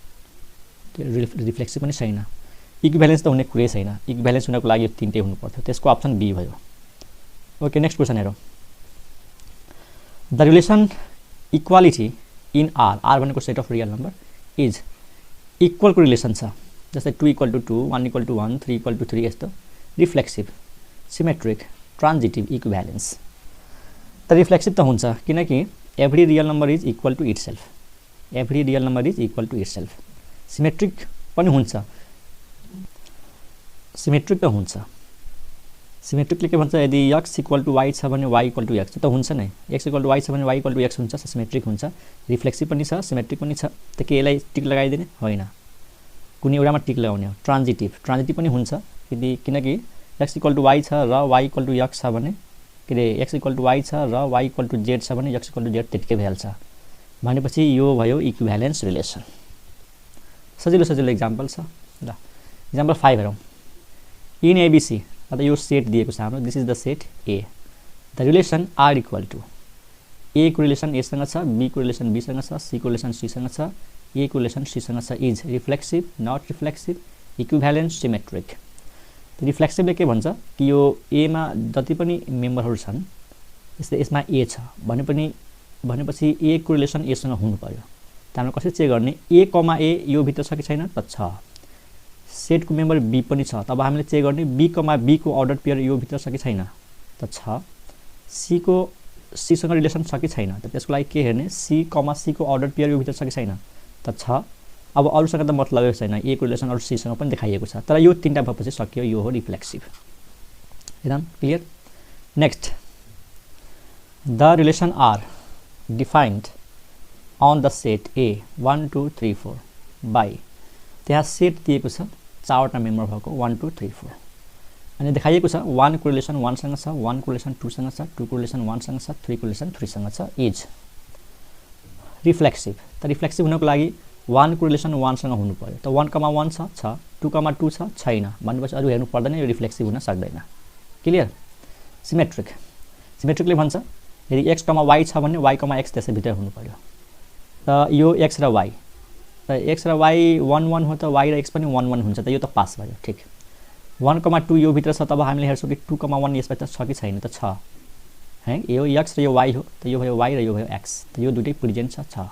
Speaker 1: reflexive पनि छैन इक्विभ्यालेन्स त हुने कुरै छैन इक्विभ्यालेन्स हुनको लागि यो तीनटै हुनु पर्थ्यो त्यसको अप्सन बी भयो ओके नेक्स्ट क्वेशन हेरौँ the relation equality in r भनेको set of real number is इक्वलको रिलेसन छ जस्तै 2 = 2 1 = 1 3 = 3 यस्तो रिफ्लेक्सिभ सिमेट्रिक ट्रान्जिटिभ इक्विभ्यालेन्स त रिफ्लेक्सिभ त हुन्छ किनकि every real number is equal to itself every real number is equal to itself symmetric पनि हुन्छ सिमेट्रिक त हुन्छ सिमेट्रिकले के भन्छ यदि x = y छ भने y = x त हुन्छ नै x = y छ भने y = x हुन्छ सिमेट्रिक हुन्छ रिफ्लेक्सिभ पनि छ सिमेट्रिक पनि छ त के यसलाई टिक लगाइदिने होइन कुनै एउटामा टिक लगाउने हो ट्रान्जिटिभ पनि हुन्छ यदि किनकि x = y छ र y = x छ भने के रे x = y छ र y = z छ भने x = z त्यतिकै भइहाल्छ भनेपछि यो भयो इक्विभ्यालेन्स रिलेसन सजिलो एक्जाम्पल छ ल एक्जाम्पल 5 हेरौँ इन एबीसी अब यो सेट दिएको छ हाम्रो this is the set A the relation r = a को रिलेसन a सँग छ b को रिलेसन b सँग छ c को रिलेसन c सँग छ a को रिलेसन c सँग छ is reflexive not reflexive equivalence symmetric रिफ्लेक्सिभले के भन्छ कि यो ए मा जति पनि मेम्बरहरु छन् जस्तै यसमा ए छ भनेपछि ए को रिलेसन ए सँग हुनु पर्यो त हामीले कसरी चेक गर्ने a, a यो भित्र छ कि छैन त छ सेट को मेम्बर b पनि छ तब हामीले चेक गर्ने b, b को अर्डर पेयर यो भित्र छ कि छैन त छ c को c सँग रिलेसन छ कि छैन त त्यसको लागि के हेर्ने c, c को अर्डर पेयर यो भित्र छ कि छैन त छ अब अरुसँग त मतलबै छैन ए को रिलेसन अरु सी सँग पनि देखाइएको छ तर यो तीनटा भएपछि सकियो यो हो रिफ्लेक्सिभ एकदम clear next the relation r defined on the set a 1 2 3 4 by त्यहाँ सेट दिएको छ चारवटा मेम्बर भएको 1 2 3 4 अनि देखाइएको छ 1 को रिलेसन 1 सँग छ 1 को रिलेसन 2 सँग छ 2 को रिलेसन 1 सँग छ 3 को रिलेसन 3 सँग छ इज रिफ्लेक्सिभ त रिफ्लेक्सिभ हुनको लागि 1 को रिलेसन 1 सँग हुनु पर्यो त 1, 1 छ 2, 2 छ छैन भनेपछि अरु हेर्नु पर्दैन यो रिफ्लेक्सिभ हुन सक्दैन क्लियर सिमेट्रिकले भन्छ यदि x, y छ भने y, x त्यसै भित्र हुनु पर्यो त यो x र y त x र y 1 1 हो त y र x पनि 1 1 हुन्छ त यो त पास भयो ठीक 1, 2 यो भित्र छ तब हामीले हेर्छौं कि 2, 1 यसभित्र छ कि छैन त छ है यो x र यो y हो त यो भयो y र यो भयो x त यो दुटै प्रेजेन्ट छ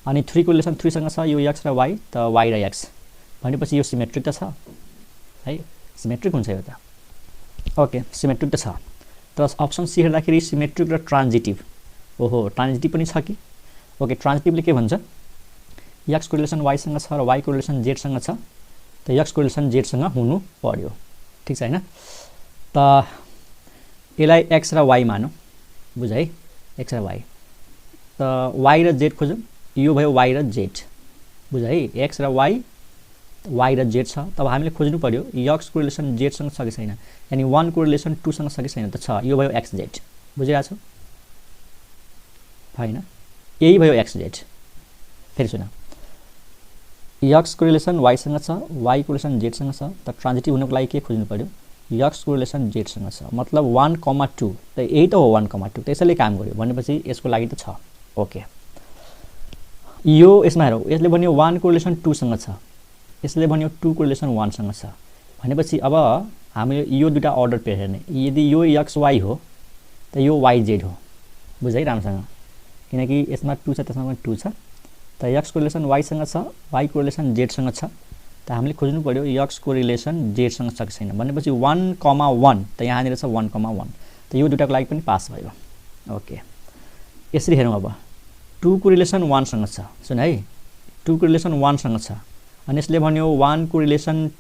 Speaker 1: अनि 3 को रिलेसन 3 सँग छ यो x र y त y र x भनेपछि यो सिमेट्रिक त छ है सिमेट्रिक हुन्छ यो त ओके सिमेट्रिक त छ तर अप्सन सी हेर्दाखेरि सिमेट्रिक र ट्रान्जिटिभ ओहो ट्रान्जिटिभ पनि छ कि ओके ट्रान्जिटिभले के भन्छ x को रिलेसन y सँग छ र y को रिलेसन z सँग छ त x को रिलेसन z सँग हुनु पर्यो ठीक छ हैन त यसलाई एक्स र वाई मानौँ, बुझ है, एक्स र वाई। त वाई र जेड खोजौँ, यो भयो वाई र जेड, बुझ है, एक्स र वाई र जेड छ। तब हामीले खोज्नु पर्यो यक्स को रिलेसन जेडसँग छ कि छैन, यानि 1 को रिलेसन 2 सँग छ कि छैन। त छ, यो भयो एक्स जेड, बुझिरहेको छौ होइन, यही भयो एक्स जेड। फेरि सुन, यक्स को रिलेसन वाईसँग छ, वाई को रिलेसन जेडसँग छ। त ट्रान्जिटिभ हुनको लागि के खोज्नु पर्यो, यक्स को रिलेसन जेडसँग छ, मतलब 1,2। त यही त हो 1,2, त्यसैले काम गर्यो भनेपछि यसको लागि त छ। ओके, यो यसमा हेरौँ, यसले भन्यो 1 को रिलेसन 2 सँग छ, यसले भन्यो 2 को रिलेसन 1 सँग छ भनेपछि अब हामीले यो दुईटा अर्डर पेयर हेर्ने। यदि यो एक्स वाई हो त यो वाई जेड हो, बुझ है राम्रोसँग, किनकि यसमा 2 छ त्यसमा पनि 2 छ। त एक्स को रिलेसन वाईसँग छ, वाई को रिलेसन जेडसँग छ। त हामीले खोज्नु पर्यो एक्स को रिलेसन जेडसँग छ कि छैन भनेपछि 1,1, त यहाँनिर छ 1,1। त यो दुईटाको लागि पनि पास भयो। ओके, यसरी हेरौँ अब, 2 को रिलेसन 1 सँग छ, सुन है, 2 को रिलेसन 1 सँग छ, अनि यसले भन्यो 1 को रिलेसन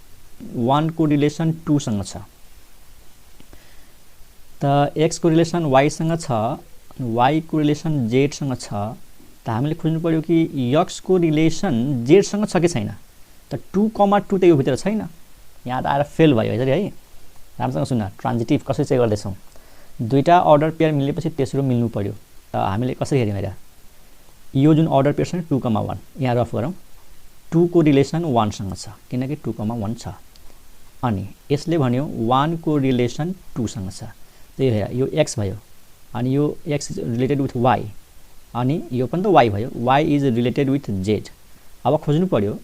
Speaker 1: 2 सँग छ। त एक्स को रिलेसन वाई सँग छ, वाई को रिलेसन जेड सँग छ। त हामीले खोज्नु पर्यो कि एक्स को रिलेसन जेड सँग छ कि छैन। त 2,2 त यो भित्र छैन, यहाँ त आएर फेल भयो यसरी है। राम्रोसँग सुन, ट्रान्जिटिभ कसरी चेक गर्दैछौँ, दुईटा अर्डर पेयर मिलेपछि तेस्रो मिल्नु पर्यो। त हामीले कसरी हेर्यौँ हेर, यो जुन अर्डर पेयर छ नि 2,1, यहाँ रफ गरौँ, 2 को रिलेसन 1 सँग छ किनकि 2,1 छ, अनि यसले भन्यो 1 को रिलेसन 2 सँग छ। त्यही भएर यो एक्स भयो, अनि यो X is related with Y, अनि यो पनि त वाई भयो, Y is related with Z. अब खोज्नु पर्यो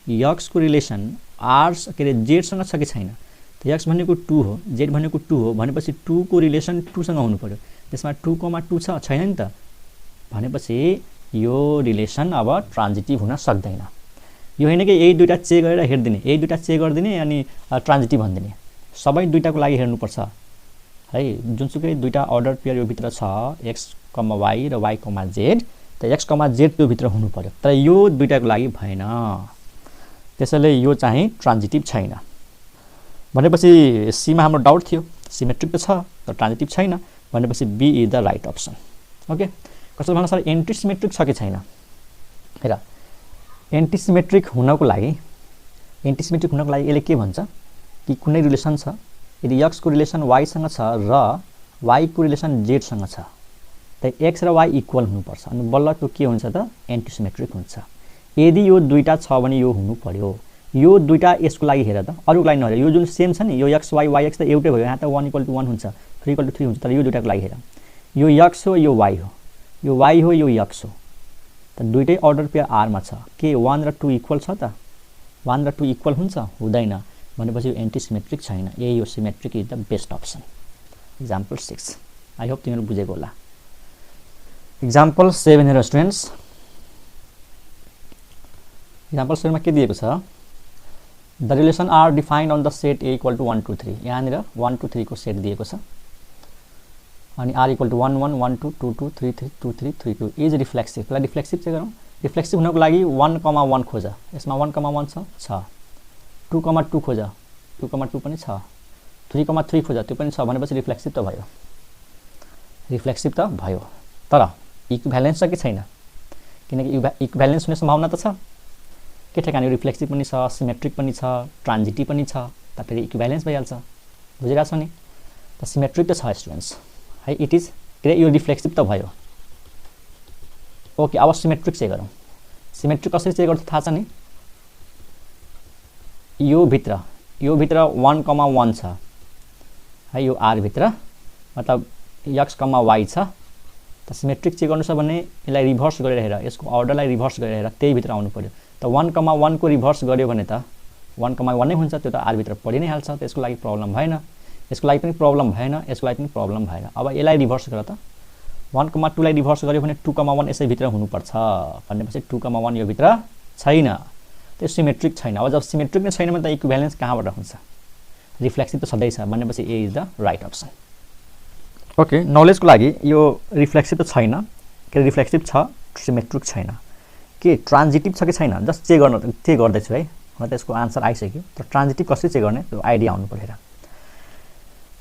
Speaker 1: यक्स को रिलेसन आर के अरे जेडसँग छ कि छैन। त एक्स भनेको 2 हो, जेड भनेको 2 हो भनेपछि 2 को रिलेसन 2 सँग हुनु पर्यो। त्यसमा 2,2 छ, छैन नि त, भनेपछि यो रिलेसन अब ट्रान्जिटिभ हुन सक्दैन। यो होइन कि यही दुईटा चेक गरेर हेरिदिने, यही दुईटा चेक गरिदिने अनि ट्रान्जिटिभ भनिदिने, सबै दुईटाको लागि हेर्नुपर्छ है। जुनसुकै दुईटा अर्डर पेयर यो भित्र छ, एक्स, वाई र वाई, जेड, त एक्स, जेड त्यो भित्र हुनु पर्यो। तर यो दुईटाको लागि भएन, त्यसैले यो चाहिँ ट्रान्जिटिभ छैन। भनेपछि सीमा हाम्रो डाउट थियो, सिमेट्रिक त छ तर ट्रान्जिटिभ छैन, भनेपछि B is the right option. Okay, कसैले भन्न सर एन्टी सिमेट्रिक छ कि छैन। हेर, एन्टी सिमेट्रिक हुनको लागि यसले के भन्छ कि कुनै रिलेसन छ, यदि एक्स को रिलेसन वाईसँग छ र वाई को रिलेसन जेडसँग छ, त एक्स र वाई इक्वल हुनुपर्छ, अनि बल्ल त्यो के हुन्छ त एन्टी सिमेट्रिक हुन्छ। यदि यो दुईटा छ भने यो हुनु पर्यो, यो दुईटा यसको लागि हेर त, अरूको लागि नहेर, यो जुन सेम छ नि, यो एक्स वाई वाई एक्स त एउटै भयो, यहाँ त 1 = 1 हुन्छ, 3 = 3 हुन्छ, तर यो दुईटाको लागि हेर, यो एक्स हो यो वाई हो, यो वाई हो यो एक्स हो। त दुईटै अर्डर पेयर आरमा छ, के 1 र 2 इक्वल छ त, 1 र 2 इक्वल हुन्छ, हुँदैन, भनेपछि यो एन्टी सिमेट्रिक छैन। यही यो symmetric is the best option. Example 6, I hope तिमीहरू बुझेको होला। इक्जाम्पल 7 हेर स्टुडेन्ट्स, इक्जाम्पल 7 मा के दिएको छ, the relation R defined on the set A = 1 2 3। यहाँनिर 1 2 3 को सेट दिएको छ, अनि आर = 1 1 1 2 2 2 3 3 2 3 3 2 इज रिफ्लेक्सिभ। पहिला रिफ्लेक्सिभ चाहिँ गरौँ, रिफ्लेक्सिभ हुनको लागि 1,1 खोज, यसमा 1,1 छ, 2,2 खोज, 2,2 पनि छ, 3,3 खोज, त्यो पनि छ, भनेपछि रिफ्लेक्सिभ त भयो, रिफ्लेक्सिभ त भयो। तर इक्विभ्यालेन्स छ कि छैन, किनकि इक्विभ्यालेन्स हुने सम्भावना त छ, के ठेगान यो रिफ्लेक्सिभ पनि छ, सिमेट्रिक पनि छ, ट्रान्जिटिभ पनि छ, त फेरि इक्विभ्यालेन्स भइहाल्छ, बुझिरहेको छ नि। त सिमेट्रिक त छ स्टुडेन्ट्स है, इट इज के यो रिफ्लेक्सिभ त भयो। ओके, अब सिमेट्रिक चेक गरौँ। सिमेट्रिक कसरी चेक गर्छ थाहा छ नि, यो भित्र 1,1 छ है, यो आर भित्र, मतलब एक्स, वाई छ। त सिमेट्रिक चेक गर्नु छ भने यसलाई रिभर्स गरेर हेर, यसको अर्डरलाई रिभर्स गरेर हेर, त्यही भित्र आउनु पर्यो। त 1,1 को रिभर्स गर्यो भने त 1,1 नै हुन्छ, त्यो त आर भित्र परि नै हाल्छ, त्यसको लागि प्रब्लम भएन, यसको लागि पनि प्रब्लम भएन, यसको लागि पनि प्रब्लम भएन। अब यसलाई रिभर्स गर त, 1,2 लाई रिभर्स गर्यो भने 2,1 यसै भित्र हुनुपर्छ, भनेपछि 2,1 यो भित्र छैन, त्यो सिमेट्रिक छैन। अब जब सिमेट्रिक नै छैन भने त इक्विभ्यालेन्स कहाँबाट हुन्छ, रिफ्लेक्सिभ त सधैँ छ, भनेपछि A is the right option. Okay, नलेजको लागि यो रिफ्लेक्सिभ त छैन, के रिफ्लेक्सिभ छ, सिमेट्रिक छैन, के ट्रान्जिटिभ छ कि छैन, जस्ट चेक गर्दैछु है, मलाई त यसको आन्सर आइसक्यो। तर ट्रान्जिटिभ कसरी चेक गर्ने त्यो आइडिया आउनु पर्यो।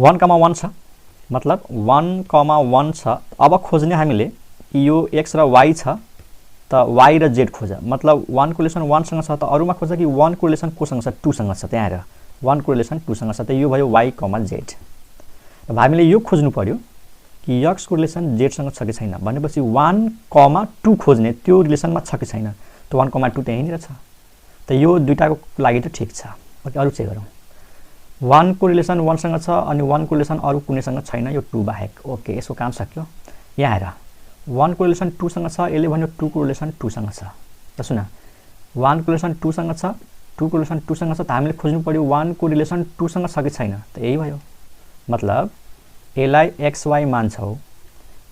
Speaker 1: 1,1 छ, मतलब 1,1 छ। अब खोज्ने हामीले यो x र y छ त y र z खोज। मतलब 1 को रिलेसन 1 सँग छ त अरुमा खोज कि 1 को रिलेसन कोसँग छ 2 सँग छ। त्यहाँ हेर 1 को रिलेसन 2 सँग छ त यो भयो y, z। अब हामीले यो खोज्नु पर्यो कि x को रिलेसन z सँग छ कि छैन भनेपछि 1,2 खोज्ने त्यो रिलेसनमा छ कि छैन। त 1,2 त्यहीँनिर छ त यो दुईटाको लागि त ठिक छ। ओके अरु चेक गरौँ। 1 को रिलेसन 1 सँग छ अनि 1 को रिलेसन अरु कुनैसँग छैन यो 2 बाहेक। ओके यसको काम सक्यो। यहाँ हेर 1 को रिलेसन 2 सँग छ यसले भन्यो 2 को रिलेसन 2 सँग छ। त सुन 1 को रिलेसन 2 सँग छ 2 को रिलेसन 2 सँग छ त हामीले खोज्नु पर्यो 1 को रिलेसन 2 सँग छ कि छैन। त यही भयो। मतलब यसलाई xy मान्छौ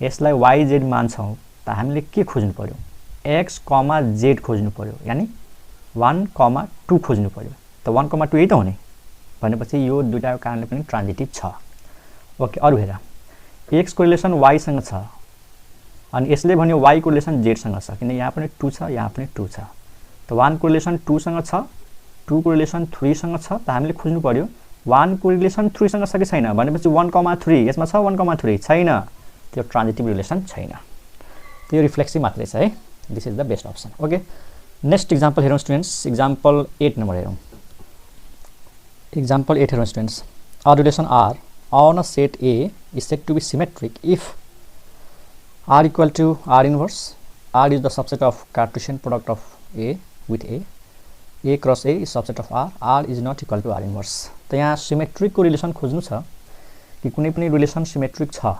Speaker 1: यसलाई yz मान्छौ त हामीले के खोज्नु पर्यो x, z खोज्नु पर्यो यानी 1,2 खोज्नु पर्यो। त 1,2 यही त हो नि भनेपछि यो दुईटाको कारणले पनि ट्रान्जिटिभ छ। ओके अरु हेर x को रिलेसन y सँग छ अनि यसले भन्यो y को रिलेसन z सँग छ किन यहाँ पनि 2 छ यहाँ पनि 2 छ। त 1 को रिलेसन 2 सँग छ 2 को रिलेसन 3 सँग छ त हामीले खोज्नु पर्यो 1 को रिलेसन 3 सँग छ कि छैन भनेपछि 1,3 यसमा छ 1,3 छैन त्यो ट्रान्जिटिभ रिलेसन छैन। त्यो रिफ्लेक्सिभ मात्रै छ है। This is the best option. Okay next example हेरौँ स्टुडेन्ट्स। एक्जाम्पल 8 नम्बर हेरौँ। एक्जाम्पल 8 हेरौँ students. A relation R on a set A is said to be symmetric if R equal to R inverse, R is the subset of Cartesian product of A with A cross A is subset of R is not equal to R inverse। त यहाँ सिमेट्रिक को रिलेसन खोज्नु छ कि कुनै पनि रिलेसन सिमेट्रिक छ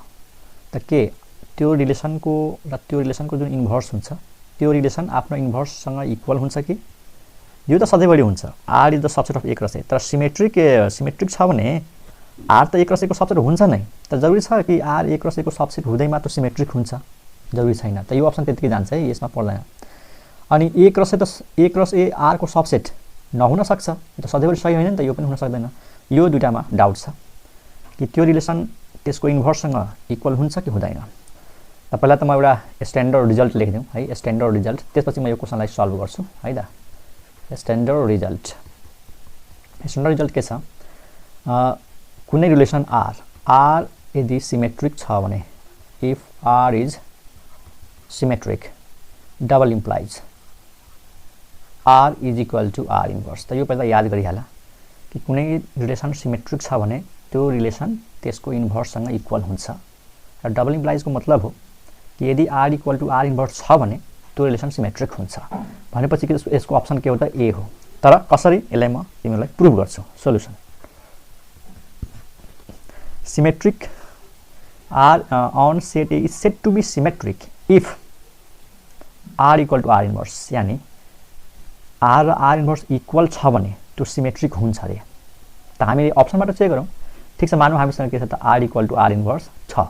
Speaker 1: त के त्यो रिलेसनको र त्यो रिलेसनको जुन इन्भर्स हुन्छ त्यो रिलेसन आफ्नो इन्भर्ससँग इक्वल हुन्छ कि यो त सधैँभरि हुन्छ। R is the subset of A cross A तर सिमेट्रिक छ भने R त A क्रस A को सबसेट हुन्छ नै त जरुरी छ कि R A क्रस A को सबसेट हुँदैमा त सिमेट्रिक हुन्छ जरुरी छैन। त यो अप्सन त्यतिकै जान्छ है यसमा पर्दैन। अनि A क्रस A R को सबसेट नहुन सक्छ त सधैँभरि सही होइन नि त यो पनि हुन सक्दैन। यो दुईटामा डाउट छ कि त्यो रिलेसन त्यसको इन्भर्ससँग इक्वल हुन्छ कि हुँदैन। त पहिला त म एउटा स्ट्यान्डर्ड रिजल्ट लेखिदिउँ है स्ट्यान्डर्ड रिजल्ट त्यसपछि म यो क्वेसनलाई सल्भ गर्छु है त। स्ट्यान्डर्ड रिजल्ट के छ कुनै रिलेसन R यदि सिमेट्रिक छ भने if R is symmetric double implies R is equal to R inverse. त यो पहिला याद गरिहाल कि कुनै रिलेसन सिमेट्रिक छ भने त्यो रिलेसन त्यसको इन्भर्ससँग इक्वल हुन्छ र डबल इम्प्लाइजको मतलब हो कि यदि R equal to R inverse छ भने त्यो रिलेसन सिमेट्रिक हुन्छ भनेपछि यसको अप्सन के हो त A हो। तर कसरी यसलाई म तिमीलाई प्रुभ गर्छु। Solution symmetric R on set A is said to be symmetric if R equal to R inverse यानी R र R इन्भर्स इक्वल छ भने त्यो सिमेट्रिक हुन्छ अरे। त हामीले अप्सनबाट चेक गरौँ। ठिक छ मानौँ हामीसँग के छ त R equal to R inverse छ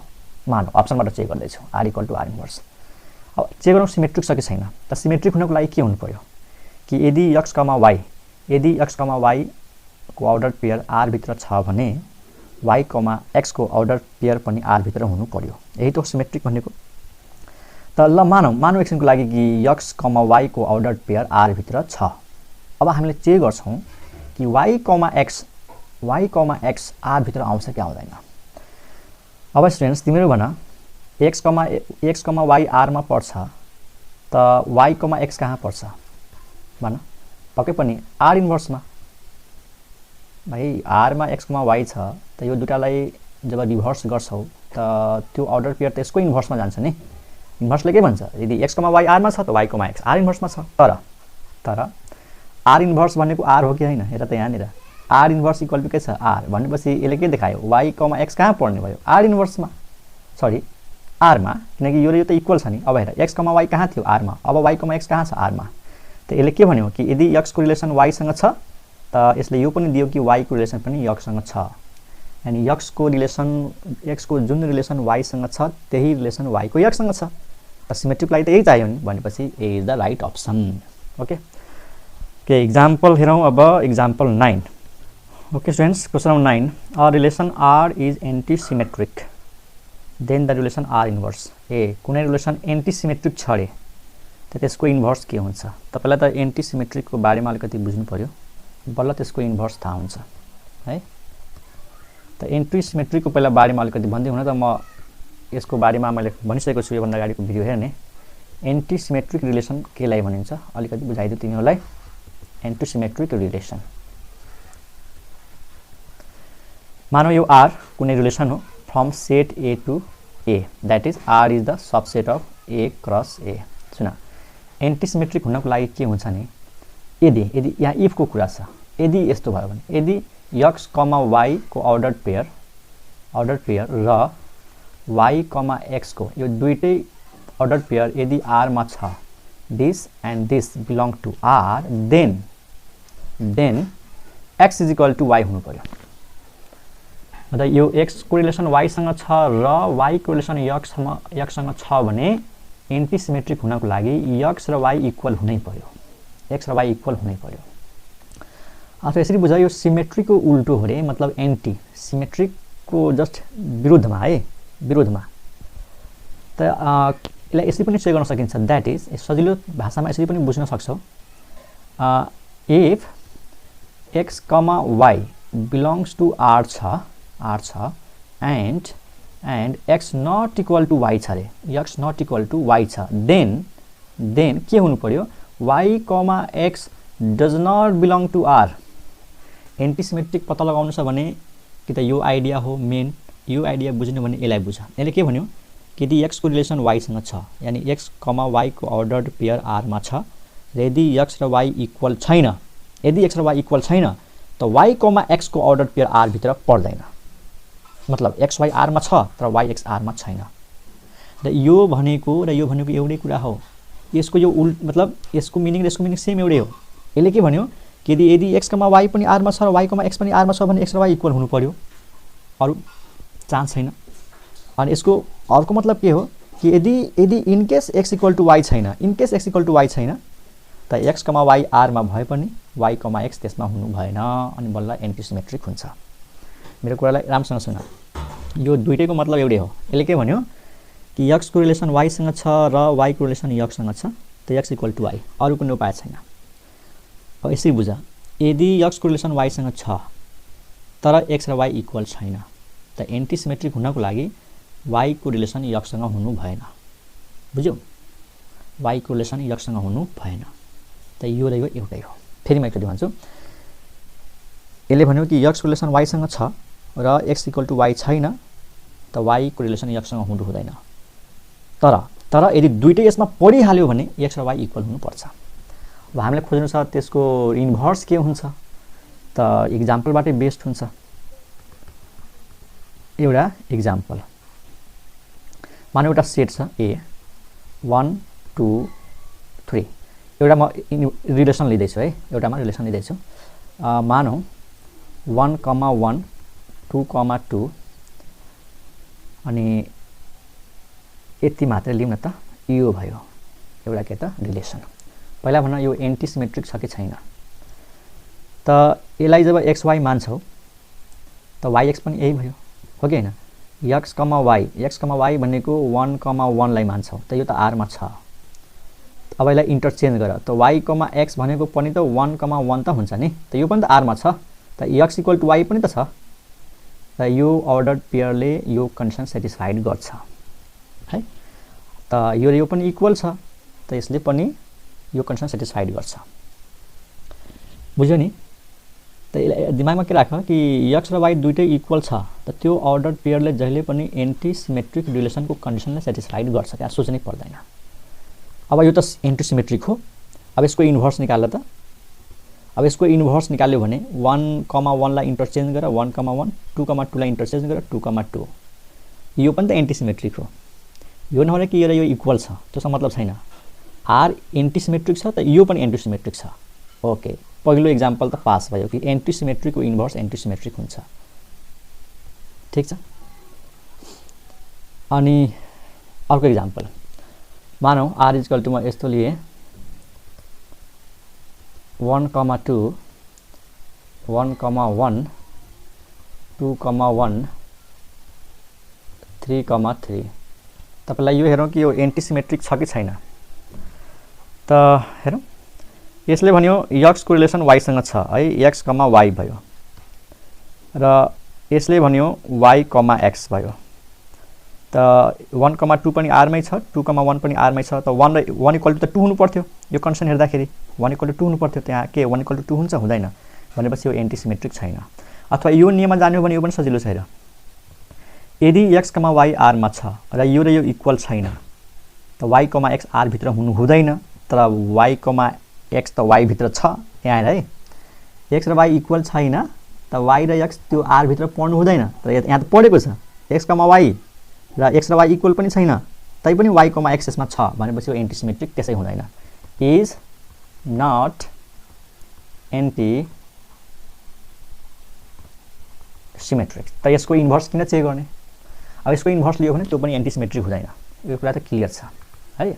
Speaker 1: मानौँ अप्सनबाट चेक गर्दैछौँ R equal to R inverse. अब चेक गरौँ सिमेट्रिक छ कि छैन। त सिमेट्रिक हुनको लागि के हुनु पर्यो कि यदि x, y को अर्डर पेयर R भित्र छ भने y, x को अर्डर पेयर पनि R भित्र हुनु पर्यो। यही त हो सिमेट्रिक भनेको। त ल मानौँ एकछिनको लागि कि x, y को अर्डर पेयर R भित्र छ। अब हामीले चेक गर्छौँ कि y, x R भित्र आउँछ कि आउँदैन। अब स्टुडेन्ट्स तिमीहरू भन x, y R मा पर्छ त y, x कहाँ पर्छ भन पक्कै पनि R इन्भर्समा। भाइ R मा x, y छ त यो दुटालाई जब रिभर्स गर्छौ त त्यो अर्डर पेयर त यसको इन्भर्समा जान्छ नि। इन्भर्सले के भन्छ यदि x, y R मा छ त y, x R इन्भर्समा छ। तर R इन्भर्स भनेको R हो कि हैन हेर त यहाँनिर R इन्भर्स इक्वल टु के छ R भनेपछि यसले के देखायो y, x कहाँ पर्ने भयो R इन्भर्समा सरी R मा किनकि यो त इक्वल छ नि। अब हेर x, y कहाँ थियो R मा अब y, x कहाँ छ R मा। त यसले के भन्यो कि यदि x को रिलेसन y सँग छ त यसले यो पनि दियो कि y को रिलेसन पनि x सँग छ यानी x को जुन रिलेसन y सँग छ त्यही रिलेसन y को x सँग छ। त सिमेट्रिक लागि त यही चाहियो नि भनेपछि A is the right option. Okay example हेरौँ अब example 9। Okay students question number 9 a relation R is anti symmetric then the relation R inverse. कुनै रिलेसन एन्टी सिमेट्रिक छ अरे त त्यसको इन्भर्स के हुन्छ। त पहिला त एन्टी सिमेट्रिकको बारेमा अलिकति बुझ्नु पर्यो बल्ल त्यसको इन्भर्स थाहा हुन्छ है। त त एन्टी सिमेट्रीको पहिला बारेमा अलिकति भन्दै हुन त म यसको बारेमा मैले भनिसकेको छु योभन्दा अगाडिको भिडियो हेर्ने। एन्टी सिमेट्रिक रिलेसन केलाई भनिन्छ अलिकति बुझाइदिउ तिमीहरूलाई। एन्टी सिमेट्रिक रिलेसन, मानौ यो आर कुनै रिलेसन हो from set A to A, that is R is the subset of A cross A. सुन, एन्टी सिमेट्रिक हुनको लागि के हुन्छ नि, यदि यहाँ इफको कुरा छ, यदि यस्तो भयो भने यदि एक्स कमा वाई को अर्डर पेयर र वाई कमा एक्स को यो दुईटै अर्डर पेयर यदि आर मा छ, this and this belong to R, then X is equal to Y हुनु पर्यो। मतलब यो एक्स को रिलेसन वाई सँग छ र वाई को रिलेसन एक्स सँग छ भने एन्टी सिमेट्रिक हुनको लागि एक्स र वाई इक्वल हुनै पर्यो, एक्स र वाई इक्वल हुनै पर्यो। अब यसरी बुझ, यो सिमेट्रिकको उल्टो हो रे, मतलब एन्टी सिमेट्रिकको जस्ट विरुद्धमा है, विरोधमा। त यसलाई यसरी पनि चेक गर्न सकिन्छ, दैट इज सजिलो भाषामा यसरी पनि बुझ्न सक्छौ। If X comma Y belongs to R छ and X not equal to Y छ रे, X not equal to Y छ, देन के हुनु पर्यो, Y comma X does not belong to R. Anti symmetric पत्ता लगाउनु छ भने कि त यो आइडिया हो मेन, यो आइडिया बुझ्नु भने यसलाई बुझ। यसले के भन्यो कि यदि एक्स को रिलेसन वाई सँग छ, यानी एक्स कमा वाई को अर्डर्ड पेयर आर मा छ र यदि एक्स र वाई इक्वल छैन, यदि एक्स र वाई इक्वल छैन त वाई कमा एक्स को अर्डर्ड पेयर आर भित्र पर्दैन। मतलब एक्स वाई आर मा छ तर वाई एक्स आर मा छैन। र यो भनेको एउटै कुरा हो। यसको यो मतलब यसको मिनिङ र यसको मिनिङ सेम एउटै हो। यसले के भन्यो कि यदि एक्स कमा वाई पनि आर मा छ र वाई कमा एक्स पनि आर मा छ भने एक्स र वाई इक्वल हुनु पर्यो, अरु चान्स छैन। अनि यसको अर्को मतलब के हो कि यदि in case X equal to Y छैन, in case X equal to Y छैन त एक्स कमा वाई आर मा भए पनि वाई कमा एक्स त्यसमा हुनु भएन, अनि बल्ल एन्टी सिमेट्रिक हुन्छ। मेरो कुरालाई राम्रोसँग सुन, यो दुईटैको मतलब एउटै हो। यसले के भन्यो कि एक्स को रिलेसन वाई सँग छ र वाई को रिलेसन एक्स सँग छ त एक्स इक्वल टु वाई, अरु कुनै उपाय छैन। अब यसरी बुझ, यदि एक्स को रिलेसन वाई सँग छ तर एक्स र वाई इक्वल छैन त एन्टी सिमेट्रिक हुनको लागि वाई को रिलेसन एक्स सँग हुनु भएन। बुझ्यौ, वाई को रिलेसन एक्स सँग हुनु भएन। त यो र यो एउटै हो। फेरि म एकचोटि भन्छु, यसले भन्यो कि एक्स को रिलेसन वाई सँग छ र एक्स इक्वल टु वाई छैन त वाई को रिलेसन एक्स सँग हुनु हुँदैन। तर यदि दुईटै यसमा परिहाल्यो भने एक्स र वाई इक्वल हुनुपर्छ। अब हामीलाई खोज्नु छ त्यसको इन्भर्स के हुन्छ, त एक्जाम्पलबाटै बेस्ट हुन्छ। एउटा एक्जाम्पल, मानौ एउटा सेट छ ए 1 2 3, एउटा म रिलेसन लिँदैछु है, एउटामा रिलेसन लिँदैछु। मानौ 1 कमा 1 2 कमा 2 अनि यति मात्र लिउँ न त, यो भयो एउटा के त रिलेसन। पहिला भन्न यो एन्टी सिमेट्रिक छ कि छैन। त यसलाई जब एक्स वाई मान्छौ त वाई एक्स पनि यही भयो, हो कि हैन। एक्स कमा वाई भनेको 1 कमा 1 लाई मान्छौ त यो त आर मा छ। अब यसलाई इन्टरचेन्ज गर त वाई कमा एक्स भनेको पनि त 1 कमा 1 त हुन्छ नि, त यो पनि त आर मा छ, त एक्स इक्वल टु वाई पनि त छ। र यो अर्डर्ड पेयरले यो कन्डिसन सेटिस्फाइड गर्छ है। त यो पनि इक्वल छ त यसले पनि यो कन्डिसन सेटिस्फाइड गर्छ। बुझ्यो नि। त दिमागमा के राख कि एक्स र वाई दुईटै इक्वल छ त त्यो अर्डर्ड पेयरले जहिले पनि एन्टी सिमेट्रिक रिलेसनको कन्डिसनलाई सेटिस्फाइड गर्छ, त्यहाँ सोच्नै पर्दैन। अब यो त एन्टी सिमेट्रिक हो। अब यसको इन्भर्स निकाल त। अब यसको इन्भर्स निकाल्यो भने 1 कमा 1 लाई इन्टरचेन्ज गर 1 कमा 1, 2 कमा 2 लाई इन्टरचेन्ज गर 2 कमा 2, यो पनि त एन्टी सिमेट्रिक हो। यो नभने कि यो र यो इक्वल छ त्यसको मतलब छैन। आर एन्टी सिमेट्रिक छ त यो पनि एन्टी सिमेट्रिक छ। ओके, पहिलो एक्जाम्पल त पास भयो कि एन्टी सिमेट्रिकको इन्भर्स एन्टी सिमेट्रिक हुन्छ। ठीक छ। अनि अर्को एक्जाम्पल, मानौ आर इक्वल टु म यस्तो लिए 1 कमा 2 1 कमा 1 2 कमा 1 3 कमा 3। तपाईलाई यो हेरौँ कि यो एन्टी सिमेट्रिक छ कि छैन। त हेरौँ, यसले भन्यो एक्स को रिलेसन वाई सँग छ है, एक्स कमा वाई भयो र यसले भन्यो y, x भयो। त 1, 2 पनि r मै छ, 2, 1 पनि r मै छ। त 1 इक्वल टु त 2 हुनु पर्थ्यो। यो कन्डिसन हेर्दाखेरि 1 इक्वल टु 2 हुनु पर्थ्यो। त्यहाँ के 1 इक्वल टु 2 हुन्छ? हुँदैन। भनेपछि यो एन्टी सिमेट्रिक छैन। अथवा यो नियममा जाने हो भने यो पनि सजिलो छ। हेर, यदि x, y r मा छ र यो इक्वल छैन त y, x r भित्र हुनु हुँदैन। तर y, x त y भित्र छ। यहाँ हेर है, x र y इक्वल छैन त y र x त्यो r भित्र पर्नु हुँदैन। तर यहाँ त पढेको छ x, y र x र y इक्वल पनि छैन तैपनि y, x यसमा छ भनेपछि यो एन्टी सिमेट्रिक त्यसै हुँदैन। Is not anti symmetric. त यसको इन्भर्स किन चेक गर्ने? अब यसको इन्भर्स लियो भने त्यो पनि एन्टी सिमेट्रिक हुँदैन। यो कुरा त क्लियर छ है।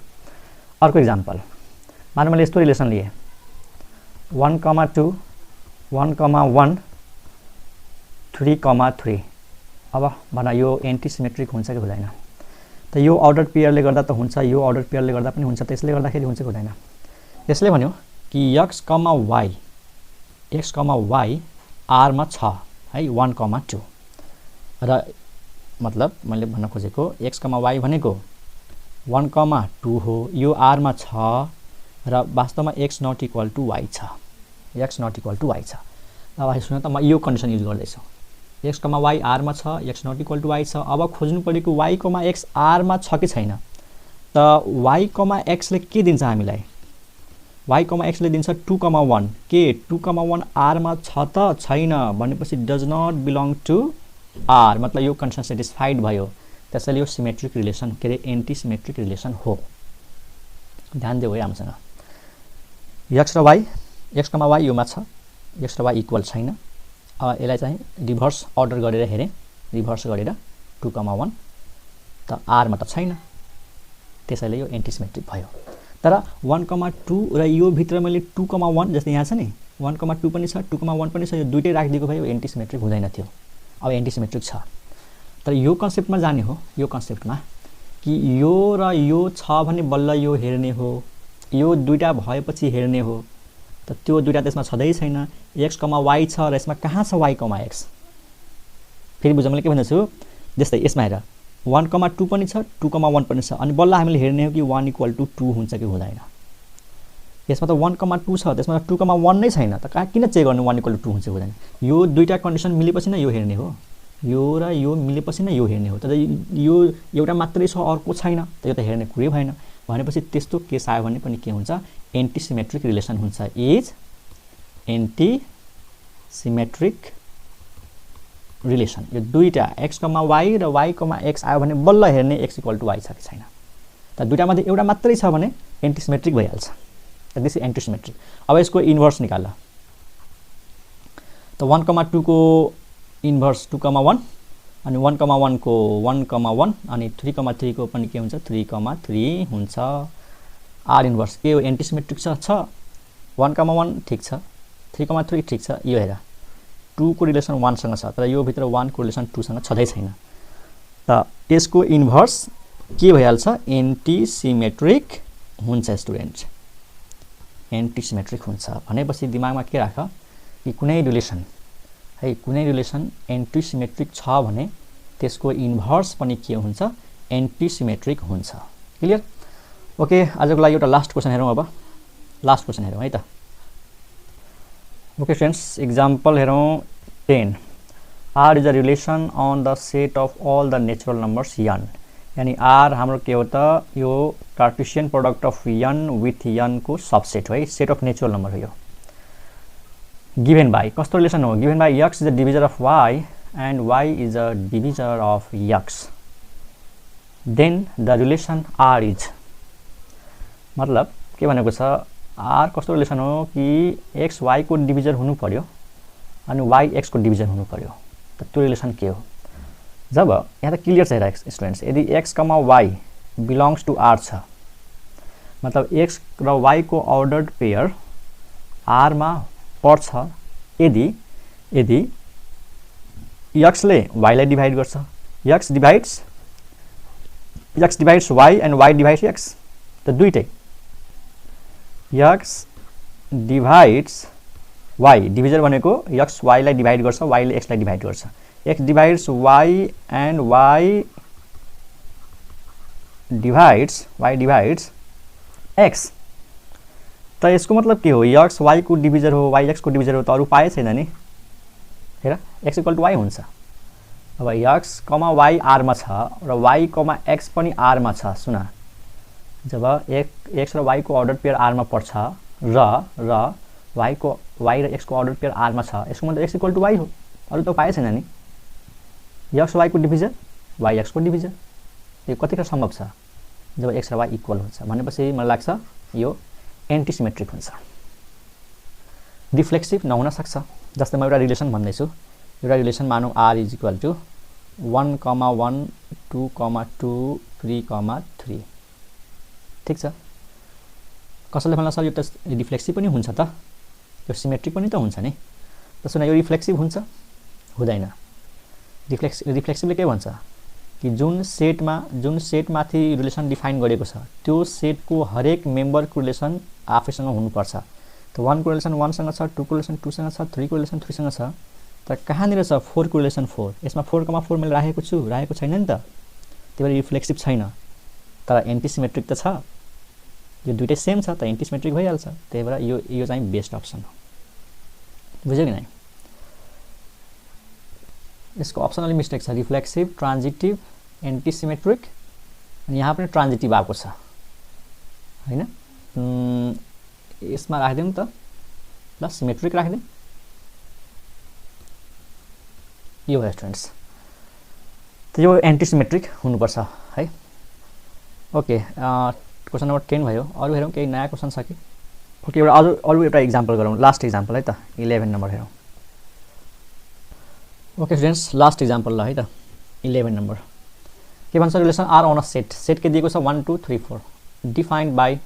Speaker 1: अर्को इक्जाम्पल, मानौँ मैले यस्तो रिलेसन लिएँ 1, 2, 1, 1, 3, 3। अब भन यो एन्टी सिमेट्रिक हुन्छ कि हुँदैन? त यो अर्डर पेयरले गर्दा त हुन्छ, यो अर्डर पेयरले गर्दा पनि हुन्छ। त्यसले गर्दाखेरि हुन्छ कि हुँदैन? यसले भन्यो कि x, y r मा छ है 1, 2 र मतलब मैले भन्न खोजेको x, y भनेको 1, 2 हो। यो r मा छ र वास्तवमा x not equal to y छ। x not equal to y छ। अब सुन त, म यो कन्डिसन युज गर्दैछु। x, y r मा छ, x not equal to y छ। अब खोज्नु परेको y, x r मा छ कि छैन? त y, x ले के दिन्छ हामीलाई? y, x ले दिन्छ 2, 1 के 2, 1 r मा छ त छैन भनेपछि does not belong to r। मतलब यो कन्डिसन सेटिस्फाइड भयो। त्यसैले यो सिमेट्रिक रिलेसन के अरे एन्टी सिमेट्रिक रिलेसन हो। ध्यान देऊ है हामीसँग। x र y, x, y योमा छ, x र y इक्वल छैन। अब यसलाई चाहिँ रिभर्स अर्डर गरेर हेरेँ, रिभर्स गरेर 2, 1 त r मा त छैन। त्यसैले यो एन्टी सिमेट्रिक भयो। तर 1, 2 र यो भित्र मैले 2, 1 जस्तै यहाँ छ नि 1, 2 पनि छ, 2, 1 पनि छ। यो दुइटै राखिदिएको भए यो एन्टी सिमेट्रिक हुँदैन थियो। अब एन्टी सिमेट्रिक छ। तर यो कन्सेप्टमा जाने हो, यो कन्सेप्टमा कि यो र यो छ भने बल्ल यो हेर्ने हो, यो दुईटा भएपछि हेर्ने हो। त त्यो दुईटा त्यसमा छँदै छैन। x, y छ र यसमा कहाँ छ y, x? फेरि बुझ मैले के भन्दैछु? जस्तै यसमा हेर 1, 2 पनि छ, 2, 1 पनि छ। अनि बल्ल हामीले हेर्ने हो कि 1 इक्वल टु 2 हुन्छ कि हुँदैन। यसमा त 1, 2 छ, त्यसमा 2, 1 नै छैन। त किन चेक गर्नु 1 इक्वल टु 2 हुन्छ कि हुँदैन? यो दुईटा कन्डिसन मिलेपछि नै यो हेर्ने हो। यो र यो मिलेपछि नै यो हेर्ने हो। तर यो एउटा मात्रै छ, अर्को छैन, त यो त हेर्ने कुरै भएन। भनेपछि त्यस्तो केस आयो भने पनि के हुन्छ? एन्टी सिमेट्रिक रिलेसन हुन्छ। Is anti symmetric relation. यो दुईटा x, y र y, x आयो भने बल्ल हेर्ने x इक्वल टु y छ कि छैन। त दुईटा मध्ये एउटा मात्रै छ भने एन्टी सिमेट्रिक भइहाल्छ। त दिस इज एन्टी सिमेट्रिक। अब यसको इन्भर्स निकाल। त 1, 2 को इन्भर्स 2, 1 अनि 1, 1 को 1, 1 अनि 3, 3 को पनि के हुन्छ? 3, 3 हुन्छ। आर इन्भर्स के हो? एन्टी सिमेट्रिक छ। 1, 1 ठिक छ, 3, 3 ठिक छ। यो हेर 2 को रिलेसन 1 सँग छ, तर यो भित्र 1 को रिलेसन 2 सँग छँदै छैन। त यसको इन्भर्स के भइहाल्छ? एन्टी सिमेट्रिक हुन्छ स्टुडेन्ट। एन्टी सिमेट्रिक हुन्छ भनेपछि दिमागमा के राख कि कुनै रिलेसन है, कुनै रिलेसन एन्टी सिमेट्रिक छ भने त्यसको इन्भर्स पनि के हुन्छ? एन्टी सिमेट्रिक हुन्छ। क्लियर? ओके, आजको लागि एउटा लास्ट क्वेसन हेरौँ। अब लास्ट क्वेसन हेरौँ है त। ओके फ्रेन्ड्स, इक्जाम्पल हेरौँ 10। R is a relation on the set of all the natural numbers n। यानी R हाम्रो के हो त? यो Cartesian product of n with n को सबसेट हो है, सेट अफ नेचुरल नम्बर हो यो। गिभन बाई कस्तो रिलेसन हो? Given by x is a divisor of y and y is a divisor of x। Then the relation R is, मतलब के भनेको छ? R कस्तो रिलेसन हो कि x y को डिभिजर हुनु पर्यो अनि y x को डिभिजर हुनु पर्यो। त त्यो रिलेसन के हो? जब यहाँ त क्लियर छ हेर स्टुडेन्ट्स, यदि x, y belongs to R छ, मतलब x र y को अर्डर्ड पेयर R मा पर्छ। यदि x ले y लाई डिभाइड गर्छ, x divides y and y divides x। त दुईटै x डिभाइड्स y, डिभिजर भनेको x y लाई डिभाइड गर्छ, y ले x लाई डिभाइड गर्छ। x divides y and y divides x। त यसको मतलब के हो, x y को डिभिजर हो, y x को डिभिजर हो, त अरु पाए छैन नि। हेर x = y हुन्छ। अब x, y r मा छ र y, x पनि r मा छ। सुन, जब x र y को अर्डर पेयर r मा पर्छ र y र x को अर्डर पेयर r मा छ, यसको मतलब x = y हो। अरु त पाए छैन नि। x y को डिभिजर, y x को डिभिजर, यो कतिखेर सम्भव छ, जब x र y इक्वल हुन्छ। भनेपछि मलाई लाग्छ यो एन्टिसिमेट्रिक हुन्छ। रिफ्लेक्सिभ नहुन सक्छ। जस्तै म एउटा रिलेसन भन्दैछु, एउटा रिलेसन मानौँ r = 1, 1, 2, 2, 3, 3। ठीक छ। कसैले भन्ला सर यो त रिफ्लेक्सिभ पनि हुन्छ त, यो सिमेट्रिक पनि त हुन्छ नि। त सुन, यो रिफ्लेक्सिभ हुन्छ? हुँदैन। रिफ्लेक्सिभले के भन्छ कि जुन सेटमाथि रिलेसन डिफाइन गरेको छ, त्यो सेटको हरेक मेम्बरको रिलेसन आफैसँग हुनुपर्छ। त 1 को रिलेसन 1 सँग छ, 2 को रिलेसन 2 सँग छ, 3 को रिलेसन 3 सँग छ। त कहाँनिर छ 4 को रिलेसन 4? यसमा 4,4 मैले राखेको छैन नि त। त्यही भएर रिफ्लेक्सिभ छैन। तर एन्टिसिमेट्रिक त छ। यो दुईटै सेम छ, त एन्टिसिमेट्रिक भइहाल्छ। त्यही भएर यो चाहिँ बेस्ट अप्सन हो। बुझ्यो कि नै? यसको अप्सनली मिस्टेक छ, रिफ्लेक्सिभ, ट्रान्जिटिभ, एन्टिसिमेट्रिक, अनि यहाँ पनि ट्रान्जिटिभ आएको छ हैन। यसमा राखिदिउँ त, ल सिमेट्रिक राखिदिउँ। यो हो स्टुडेन्ट्स। त यो एन्टिसिमेट्रिक हुनुपर्छ है। ओके, क्वेसन नम्बर 10 भयो। अरु हेरौँ, केही नयाँ क्वेसन छ कि? ओके, अरु एउटा इक्जाम्पल गरौँ, लास्ट इक्जाम्पल है त। 11 नम्बर हेरौँ। ओके स्टुडेन्ट्स, लास्ट इक्जाम्पल ल है त। 11 नम्बर के भन्छ, relation R on a set के दिएको छ 1 2 3 4 डिफाइन्ड बाई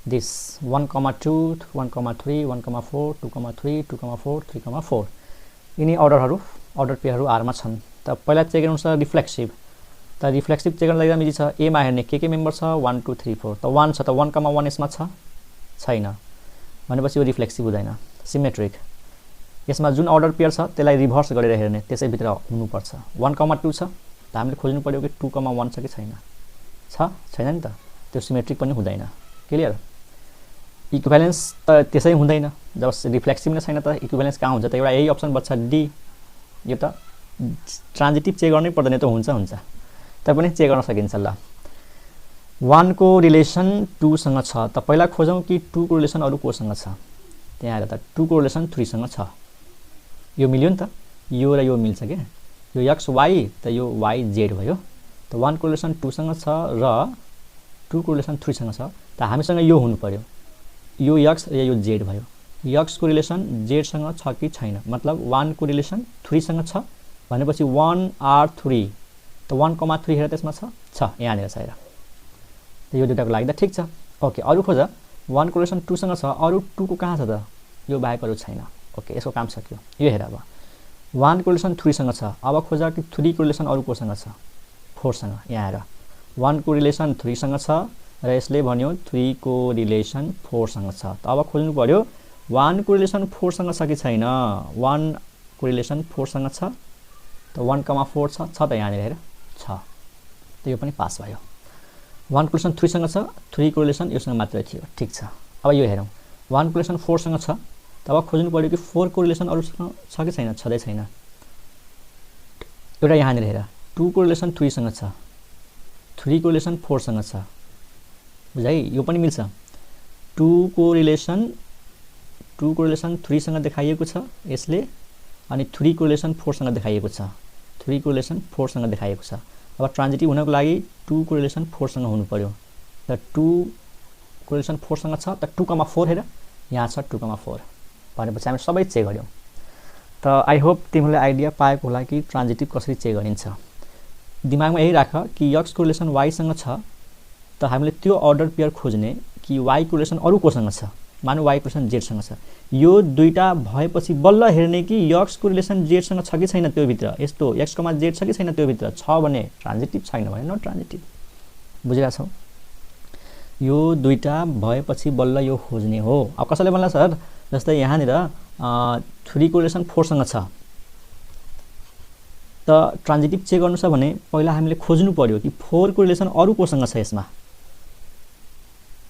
Speaker 1: दिस 1, 2, 1, 3, 1, 4, 2, 3, 2, 4, 3, 4। यिनी अर्डर पेयरहरू आरमा छन्। त पहिला चेक गर्नुपर्छ रिफ्लेक्सिभ। त रिफ्लेक्सिभ चेक गर्न लागि मिली छ, एमा हेर्ने के मेम्बर छ 1 2 3 4। त 1 छ, त 1,1 यसमा छैन। भनेपछि यो रिफ्लेक्सिभ हुँदैन। सिमेट्रिक, यसमा जुन अर्डर पेयर छ त्यसलाई रिभर्स गरेर हेर्ने, त्यसैभित्र हुनुपर्छ। 1,2 छ, त हामीले खोज्नु पर्यो कि 2,1 छ कि छैन। छैन नि त, त्यो सिमेट्रिक पनि हुँदैन। क्लियर? इक्विभ्यालेन्स त त्यसै हुँदैन। जब रिफ्लेक्सिभ नै छैन त इक्विभ्यालेन्स कहाँ हुन्छ त? एउटा यही अप्सन बच्छ, डी। यो त ट्रान्जिटिभ चेक गर्नै पर्दैन, त हुन्छ। तर पनि चेक गर्न सकिन्छ। ल, 1 को रिलेसन 2 सँग छ, त पहिला खोजौँ कि 2 को रिलेसन अरु कोसँग छ। त्यहाँ आएर त 2 को रिलेसन 3 सँग छ। यो मिल्यो नि त, यो र यो मिल्छ के? यो x y, त यो y z भयो। त 1 को रिलेसन 2 सँग छ र 2 को रिलेसन 3 सँग छ। त हामीसँग यो हुनु पर्यो, यो x र यो z भयो। x को रिलेसन z सँग छ कि छैन? मतलब 1 को रिलेसन 3 सँग छ, भनेपछि 1 r 3। त 1,3 हेर त्यसमा छ, यहाँनिर छ हेर। त यो दुटाको लागि त ठिक छ। ओके, अरु खोज। 1 को रिलेसन 2 सँग छ, अरु 2 को कहाँ छ त? यो बाहेक अरु छैन। ओके, यसको काम सक्यो। यो हेर, अब 1 को रिलेसन 3 सँग छ। अब खोज कि 3 को रिलेसन अरु कोसँग छ? 4 सँग। यहाँ हेर, 1 को रिलेसन 3 सँग छ र यसले भन्यो 3 को रिलेसन 4 सँग छ। त अब खोज्नु पर्यो 1 को रिलेसन 4 सँग छ कि छैन। 1 को रिलेसन 4 सँग छ, त 1,4 छ त यहाँनिर हेर, छ। त यो पनि पास भयो। 1 को रिलेसन 3 सँग छ, 3 को रिलेसन योसँग मात्रै थियो। ठिक छ। अब यो हेरौँ, 1 को रिलेसन 4 सँग छ, त अब खोज्नु पर्यो कि 4 को रिलेसन अरूसँग छ कि छैन? छँदै छैन। एउटा यहाँनिर हेर, 2 को रिलेसन 3 सँग छ, 3 को रिलेसन 4 सँग छ। बुझाइ? यो पनि मिल्छ। 2 को रिलेसन 3 सँग देखाइएको छ यसले, अनि 3 को रिलेसन 4 सँग देखाइएको छ। 3 को रिलेसन 4 सँग देखाइएको छ। अब ट्रान्जिटिभ हुनको लागि 2 को रिलेसन 4 सँग हुनु पर्यो। त 2 को रिलेसन 4 सँग छ, त 2,4 हेर, यहाँ छ 2,4। भनेपछि हामी सबै चेक गर्यौँ। त आई होप तिमीले आइडिया पाएको होला कि ट्रान्जिटिभ कसरी चेक गरिन्छ। दिमागमा यही राख कि x को रिलेसन y सँग छ, त हामीले त्यो अर्डर पेयर खोज्ने कि y को रिलेसन अरु कोसँग छ। मानौ y को रिलेसन z सँग छ। यो दुईटा भएपछि बल्ल हेर्ने कि x को रिलेसन z सँग छ कि छैन त्यो भित्र। यस्तो x, z छ कि छैन त्यो भित्र। छ भने ट्रान्जिटिभ, छैन भने नट ट्रान्जिटिभ। बुझिरहेछौ? यो दुईटा भएपछि बल्ल यो खोज्ने हो। अब कसैले भन्ला सर, जस्तै यहाँनिर 3 को रिलेसन 4 सँग छ, त त ट्रान्जिटिभ चेक गर्नु छ भने पहिला हामीले खोज्नु पर्यो कि 4 को रिलेसन अरु कोसँग छ यसमा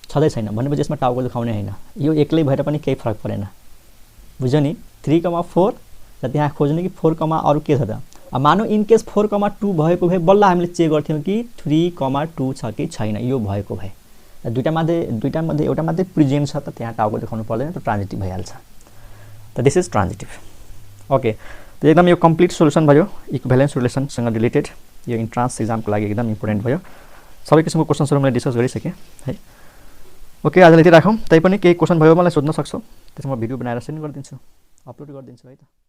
Speaker 1: छँदै छैन भनेपछि यसमा टाउको देखाउने हैन यो एक्लै भएर पनि केही फरक परेन बुझ्यो नि 3,4 र त्यहाँ खोज्नु कि 4, अरु के छ त अब मानौ इन केस 4,2 भएको भए बल्ल हामीले चेक गर्थ्यौं कि 3,2 छ कि छैन यो भएको भए दुईटा मध्ये एउटा मात्रै प्रेजेन्ट छ त त्यहाँ टाउको देखाउनु पर्दैन त ट्रान्जिटिभ भइहाल्छ त दिस इज ट्रान्जिटिभ ओके त एकदम यो कम्प्लिट सोलुसन भयो इक्विभ्यालेन्स रिलेसन सँग रिलेटेड यो इन्ट्रान्स एक्जामको लागि एकदम इम्पोर्टेन्ट भयो सबै किसिमको क्वेशन्सहरु मैले डिस्कस गरिसके है ओके आजले यति राखौं तै पनि केही क्वेशन भयो मलाई सोध्न सक्छौ त्यसमा भिडियो बनाएर सेन्ड गरिदिन्छु अपलोड गरिदिन्छु है त